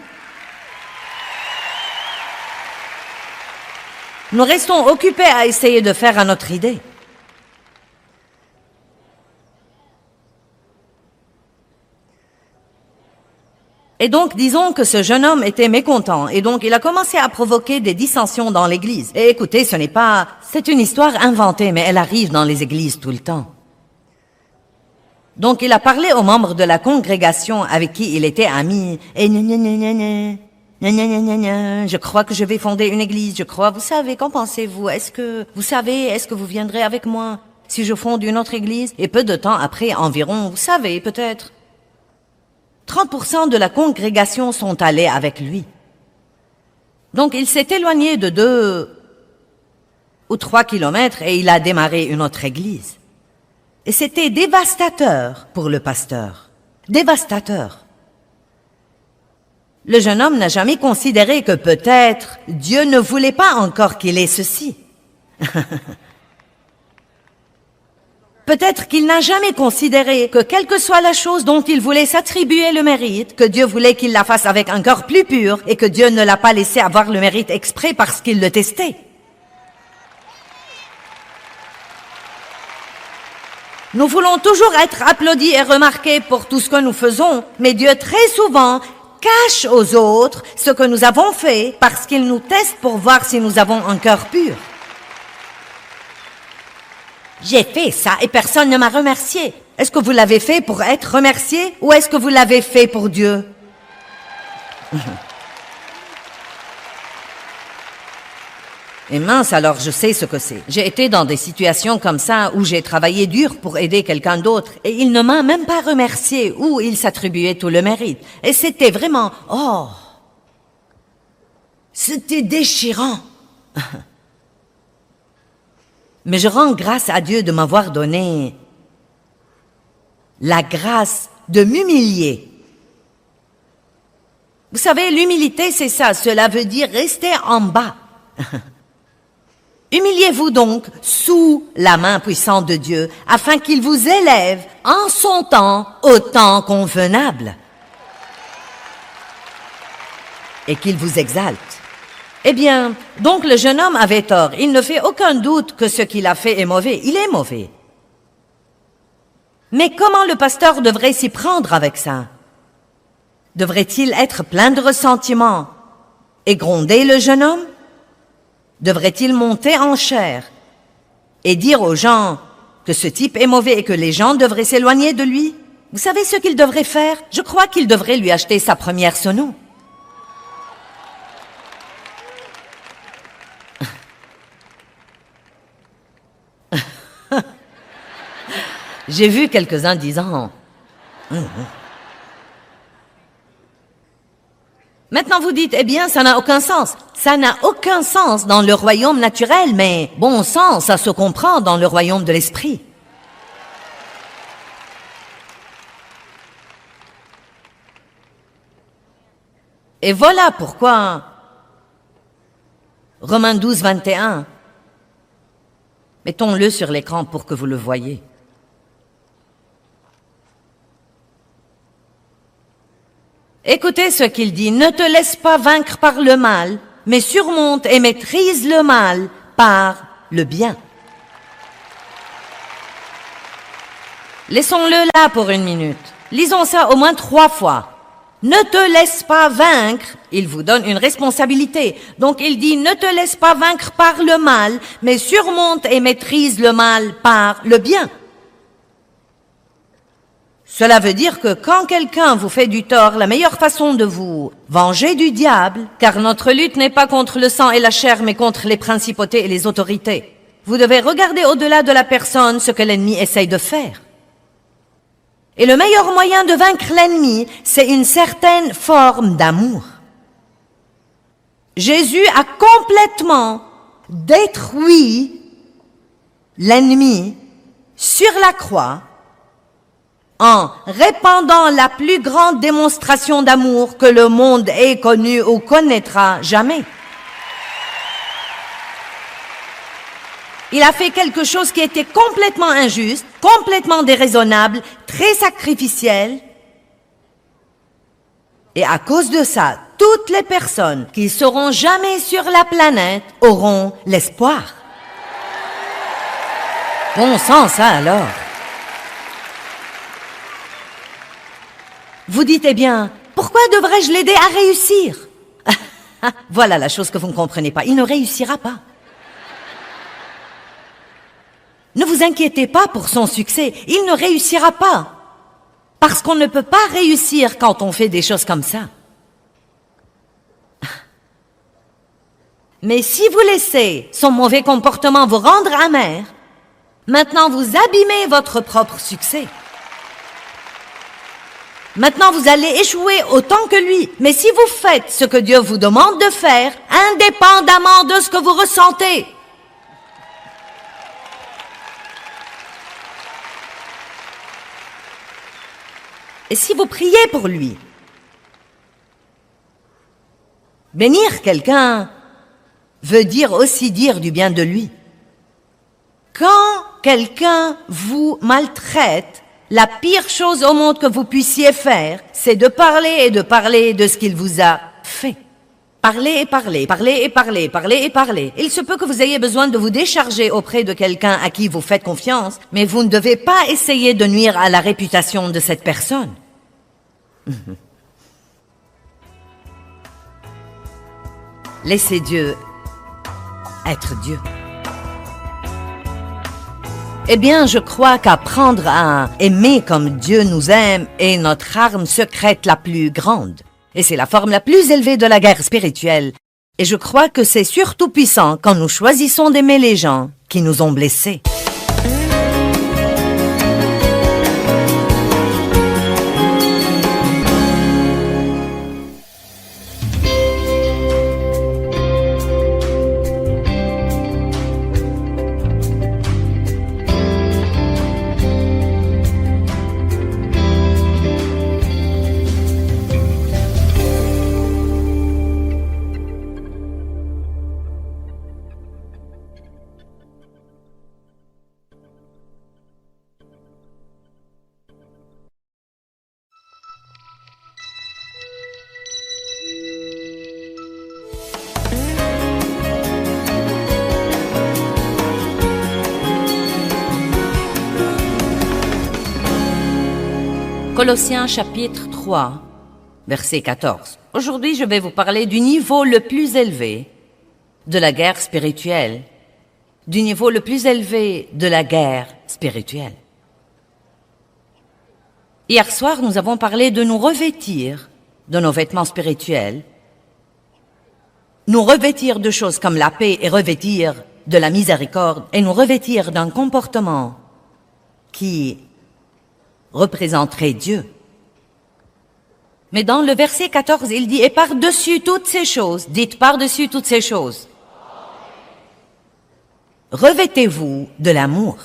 Nous restons occupés à essayer de faire à notre idée. Et donc, disons que ce jeune homme était mécontent, et donc il a commencé à provoquer des dissensions dans l'église. Et écoutez, c'est une histoire inventée, mais elle arrive dans les églises tout le temps. Donc il a parlé aux membres de la congrégation avec qui il était ami. Et je crois que je vais fonder une église, je crois. Vous savez, qu'en pensez-vous? Est-ce que vous viendrez avec moi si je fonde une autre église? Et peu de temps après, environ, vous savez, peut-être 30% de la congrégation sont allés avec lui. Donc il s'est éloigné de 2 ou 3 kilomètres et il a démarré une autre église. Et c'était dévastateur pour le pasteur. Dévastateur. Le jeune homme n'a jamais considéré que peut-être Dieu ne voulait pas encore qu'il ait ceci. Peut-être qu'il n'a jamais considéré que quelle que soit la chose dont il voulait s'attribuer le mérite, que Dieu voulait qu'il la fasse avec un cœur plus pur et que Dieu ne l'a pas laissé avoir le mérite exprès parce qu'il le testait. Nous voulons toujours être applaudis et remarqués pour tout ce que nous faisons, mais Dieu très souvent cache aux autres ce que nous avons fait parce qu'il nous teste pour voir si nous avons un cœur pur. J'ai fait ça et personne ne m'a remercié. Est-ce que vous l'avez fait pour être remercié ou est-ce que vous l'avez fait pour Dieu? Et mince, alors je sais ce que c'est. J'ai été dans des situations comme ça où j'ai travaillé dur pour aider quelqu'un d'autre et il ne m'a même pas remercié ou il s'attribuait tout le mérite. Et c'était vraiment, c'était déchirant. Mais je rends grâce à Dieu de m'avoir donné la grâce de m'humilier. Vous savez, l'humilité, c'est ça. Cela veut dire rester en bas. Humiliez-vous donc sous la main puissante de Dieu, afin qu'il vous élève en son temps, au temps convenable, et qu'il vous exalte. Eh bien, donc le jeune homme avait tort. Il ne fait aucun doute que ce qu'il a fait est mauvais. Il est mauvais. Mais comment le pasteur devrait s'y prendre avec ça? Devrait-il être plein de ressentiment et gronder le jeune homme? Devrait-il monter en chair et dire aux gens que ce type est mauvais et que les gens devraient s'éloigner de lui? Vous savez ce qu'il devrait faire? Je crois qu'il devrait lui acheter sa première sono. J'ai vu quelques-uns disant... Maintenant vous dites, eh bien, ça n'a aucun sens. Ça n'a aucun sens dans le royaume naturel, mais bon sens, ça se comprend dans le royaume de l'esprit. Et voilà pourquoi Romains 12, 21, mettons-le sur l'écran pour que vous le voyez. Écoutez ce qu'il dit, ne te laisse pas vaincre par le mal, mais surmonte et maîtrise le mal par le bien. Laissons-le là pour une minute. Lisons ça au moins 3 fois. Ne te laisse pas vaincre, il vous donne une responsabilité. Donc il dit, ne te laisse pas vaincre par le mal, mais surmonte et maîtrise le mal par le bien. Cela veut dire que quand quelqu'un vous fait du tort, la meilleure façon de vous venger du diable, car notre lutte n'est pas contre le sang et la chair, mais contre les principautés et les autorités. Vous devez regarder au-delà de la personne ce que l'ennemi essaye de faire. Et le meilleur moyen de vaincre l'ennemi, c'est une certaine forme d'amour. Jésus a complètement détruit l'ennemi sur la croix en répandant la plus grande démonstration d'amour que le monde ait connue ou connaîtra jamais. Il a fait quelque chose qui était complètement injuste, complètement déraisonnable, très sacrificiel. Et à cause de ça, toutes les personnes qui seront jamais sur la planète auront l'espoir. Bon sang, ça alors. Vous dites, eh bien, pourquoi devrais-je l'aider à réussir? Voilà la chose que vous ne comprenez pas. Il ne réussira pas. Ne vous inquiétez pas pour son succès. Il ne réussira pas. Parce qu'on ne peut pas réussir quand on fait des choses comme ça. Mais si vous laissez son mauvais comportement vous rendre amer, maintenant vous abîmez votre propre succès. Maintenant vous allez échouer autant que lui. Mais si vous faites ce que Dieu vous demande de faire, indépendamment de ce que vous ressentez, et si vous priez pour lui, bénir quelqu'un veut dire aussi dire du bien de lui. Quand quelqu'un vous maltraite, la pire chose au monde que vous puissiez faire, c'est de parler et de parler de ce qu'il vous a fait. Parler et parler, parler et parler, parler et parler. Il se peut que vous ayez besoin de vous décharger auprès de quelqu'un à qui vous faites confiance, mais vous ne devez pas essayer de nuire à la réputation de cette personne. Laissez Dieu être Dieu. Eh bien, je crois qu'apprendre à aimer comme Dieu nous aime est notre arme secrète la plus grande. Et c'est la forme la plus élevée de la guerre spirituelle. Et je crois que c'est surtout puissant quand nous choisissons d'aimer les gens qui nous ont blessés. Colossiens chapitre 3, verset 14. Aujourd'hui, je vais vous parler du niveau le plus élevé de la guerre spirituelle, du niveau le plus élevé de la guerre spirituelle. Hier soir, nous avons parlé de nous revêtir de nos vêtements spirituels, nous revêtir de choses comme la paix et revêtir de la miséricorde et nous revêtir d'un comportement qui représenterait Dieu. Mais dans le verset 14, il dit « Et par-dessus toutes ces choses, dites par-dessus toutes ces choses, revêtez-vous de l'amour. »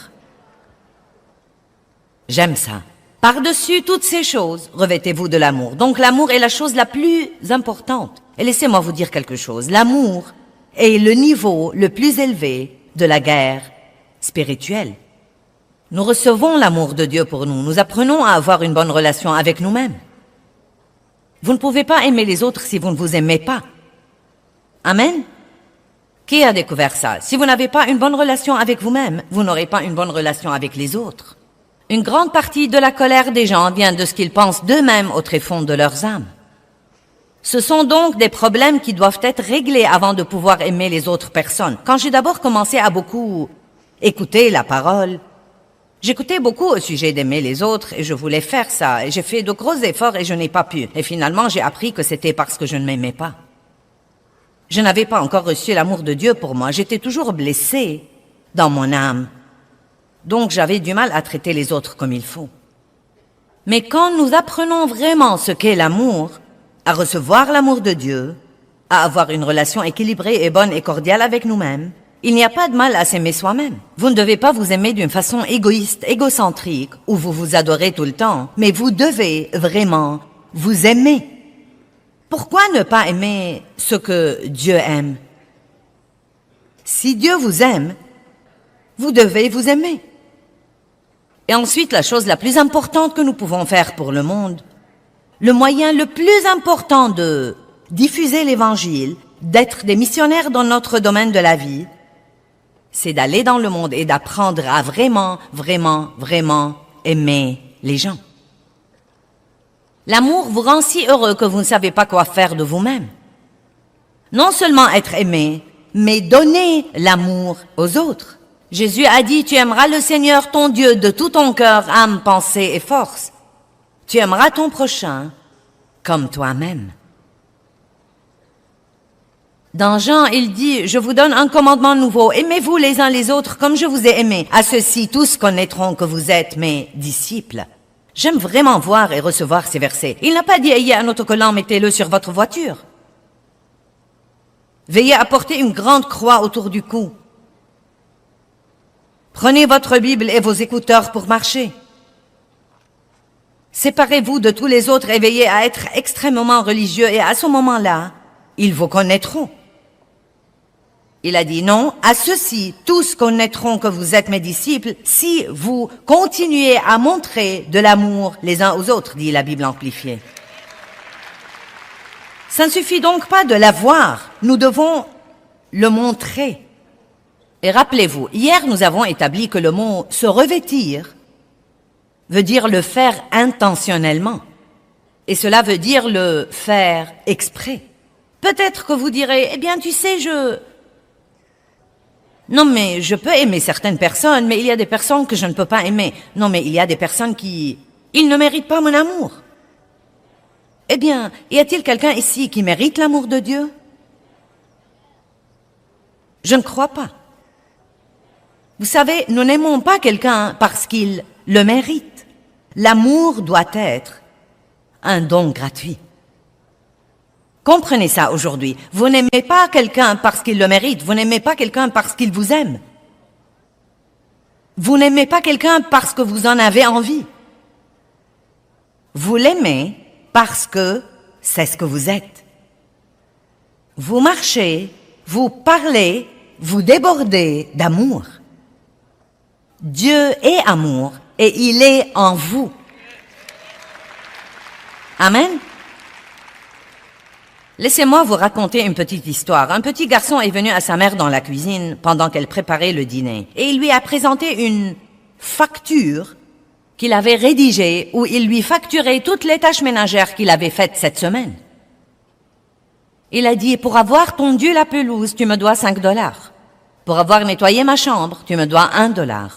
J'aime ça. Par-dessus toutes ces choses, revêtez-vous de l'amour. Donc l'amour est la chose la plus importante. Et laissez-moi vous dire quelque chose. L'amour est le niveau le plus élevé de la guerre spirituelle. Nous recevons l'amour de Dieu pour nous. Nous apprenons à avoir une bonne relation avec nous-mêmes. Vous ne pouvez pas aimer les autres si vous ne vous aimez pas. Amen. Qui a découvert ça? Si vous n'avez pas une bonne relation avec vous-même, vous n'aurez pas une bonne relation avec les autres. Une grande partie de la colère des gens vient de ce qu'ils pensent d'eux-mêmes au tréfonds de leurs âmes. Ce sont donc des problèmes qui doivent être réglés avant de pouvoir aimer les autres personnes. Quand j'ai d'abord commencé à beaucoup écouter la parole, j'écoutais beaucoup au sujet d'aimer les autres et je voulais faire ça. Et j'ai fait de gros efforts et je n'ai pas pu. Et finalement, j'ai appris que c'était parce que je ne m'aimais pas. Je n'avais pas encore reçu l'amour de Dieu pour moi. J'étais toujours blessée dans mon âme. Donc, j'avais du mal à traiter les autres comme il faut. Mais quand nous apprenons vraiment ce qu'est l'amour, à recevoir l'amour de Dieu, à avoir une relation équilibrée et bonne et cordiale avec nous-mêmes, il n'y a pas de mal à s'aimer soi-même. Vous ne devez pas vous aimer d'une façon égoïste, égocentrique, où vous vous adorez tout le temps, mais vous devez vraiment vous aimer. Pourquoi ne pas aimer ce que Dieu aime? Si Dieu vous aime, vous devez vous aimer. Et ensuite, la chose la plus importante que nous pouvons faire pour le monde, le moyen le plus important de diffuser l'Évangile, d'être des missionnaires dans notre domaine de la vie, c'est d'aller dans le monde et d'apprendre à vraiment, vraiment, vraiment aimer les gens. L'amour vous rend si heureux que vous ne savez pas quoi faire de vous-même. Non seulement être aimé, mais donner l'amour aux autres. Jésus a dit, tu aimeras le Seigneur ton Dieu de tout ton cœur, âme, pensée et force. Tu aimeras ton prochain comme toi-même. Dans Jean, il dit, « Je vous donne un commandement nouveau, aimez-vous les uns les autres comme je vous ai aimés. À ceux-ci, tous connaîtront que vous êtes mes disciples. » J'aime vraiment voir et recevoir ces versets. Il n'a pas dit, « Ayez un autocollant, mettez-le sur votre voiture. » Veillez à porter une grande croix autour du cou. Prenez votre Bible et vos écouteurs pour marcher. Séparez-vous de tous les autres et veillez à être extrêmement religieux et à ce moment-là, ils vous connaîtront. Il a dit non, à ceux-ci, tous connaîtront que vous êtes mes disciples si vous continuez à montrer de l'amour les uns aux autres, dit la Bible amplifiée. Ça ne suffit donc pas de l'avoir, nous devons le montrer. Et rappelez-vous, hier nous avons établi que le mot « se revêtir » veut dire le faire intentionnellement. Et cela veut dire le faire exprès. Peut-être que vous direz, eh bien tu sais, Non mais je peux aimer certaines personnes, mais il y a des personnes que je ne peux pas aimer. Non mais il y a des personnes qui... Ils ne méritent pas mon amour. Eh bien, y a-t-il quelqu'un ici qui mérite l'amour de Dieu? Je ne crois pas. Vous savez, nous n'aimons pas quelqu'un parce qu'il le mérite. L'amour doit être un don gratuit. Comprenez ça aujourd'hui. Vous n'aimez pas quelqu'un parce qu'il le mérite. Vous n'aimez pas quelqu'un parce qu'il vous aime. Vous n'aimez pas quelqu'un parce que vous en avez envie. Vous l'aimez parce que c'est ce que vous êtes. Vous marchez, vous parlez, vous débordez d'amour. Dieu est amour et il est en vous. Amen. Laissez-moi vous raconter une petite histoire. Un petit garçon est venu à sa mère dans la cuisine pendant qu'elle préparait le dîner et il lui a présenté une facture qu'il avait rédigée où il lui facturait toutes les tâches ménagères qu'il avait faites cette semaine. Il a dit, pour avoir tondu la pelouse, tu me dois $5. Pour avoir nettoyé ma chambre, tu me dois $1.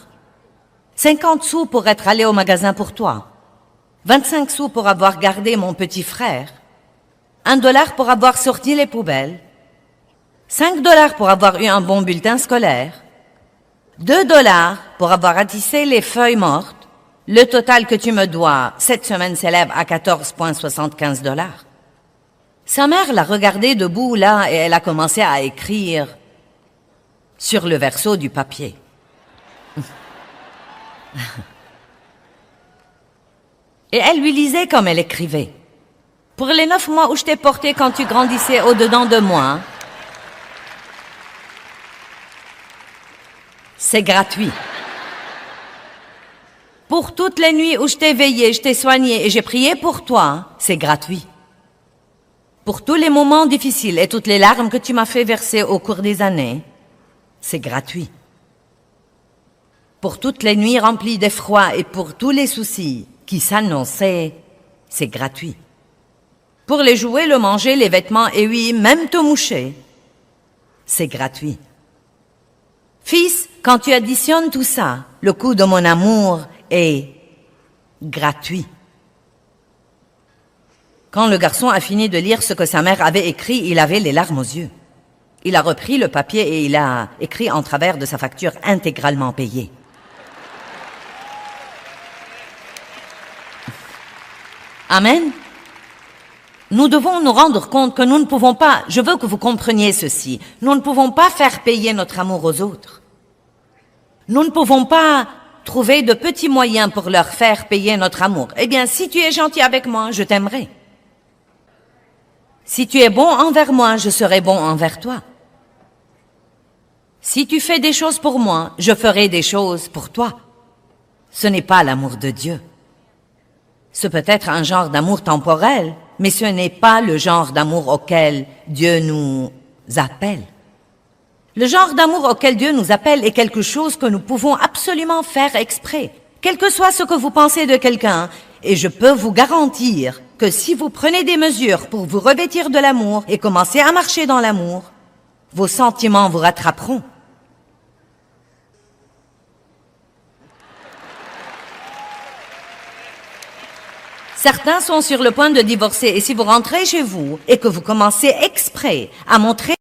50 sous pour être allé au magasin pour toi. 25 sous pour avoir gardé mon petit frère. $1 pour avoir sorti les poubelles. $5 pour avoir eu un bon bulletin scolaire. $2 pour avoir ratissé les feuilles mortes. Le total que tu me dois cette semaine s'élève à $14,75. Sa mère l'a regardé debout là et elle a commencé à écrire sur le verso du papier. Et elle lui lisait comme elle écrivait. Pour les 9 mois où je t'ai porté quand tu grandissais au-dedans de moi, c'est gratuit. Pour toutes les nuits où je t'ai veillé, je t'ai soigné et j'ai prié pour toi, c'est gratuit. Pour tous les moments difficiles et toutes les larmes que tu m'as fait verser au cours des années, c'est gratuit. Pour toutes les nuits remplies d'effroi et pour tous les soucis qui s'annonçaient, c'est gratuit. Pour les jouets, le manger, les vêtements et oui, même te moucher, c'est gratuit. Fils, quand tu additionnes tout ça, le coût de mon amour est gratuit. Quand le garçon a fini de lire ce que sa mère avait écrit, il avait les larmes aux yeux. Il a repris le papier et il a écrit en travers de sa facture intégralement payée. Amen. Nous devons nous rendre compte que nous ne pouvons pas, je veux que vous compreniez ceci, nous ne pouvons pas faire payer notre amour aux autres. Nous ne pouvons pas trouver de petits moyens pour leur faire payer notre amour. Eh bien, si tu es gentil avec moi, je t'aimerai. Si tu es bon envers moi, je serai bon envers toi. Si tu fais des choses pour moi, je ferai des choses pour toi. Ce n'est pas l'amour de Dieu. Ce peut être un genre d'amour temporel, mais ce n'est pas le genre d'amour auquel Dieu nous appelle. Le genre d'amour auquel Dieu nous appelle est quelque chose que nous pouvons absolument faire exprès, quel que soit ce que vous pensez de quelqu'un, et je peux vous garantir que si vous prenez des mesures pour vous revêtir de l'amour et commencer à marcher dans l'amour, vos sentiments vous rattraperont. Certains sont sur le point de divorcer et si vous rentrez chez vous et que vous commencez exprès à montrer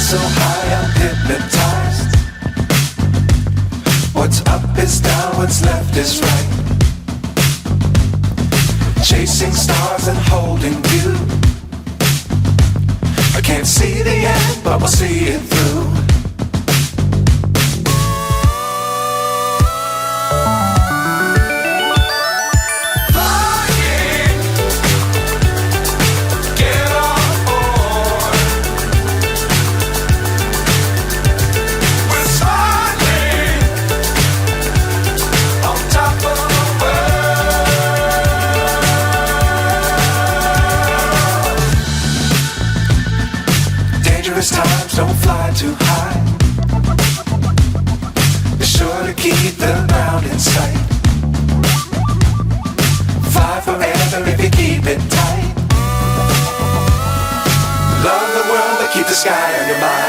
so high I'm hypnotized. What's up is down, what's left is right. Chasing stars and holding you. I can't see the end, but we'll see it through. Times don't fly too high. Be sure to keep the ground in sight. Fly forever if you keep it tight. Love the world but keep the sky on your mind.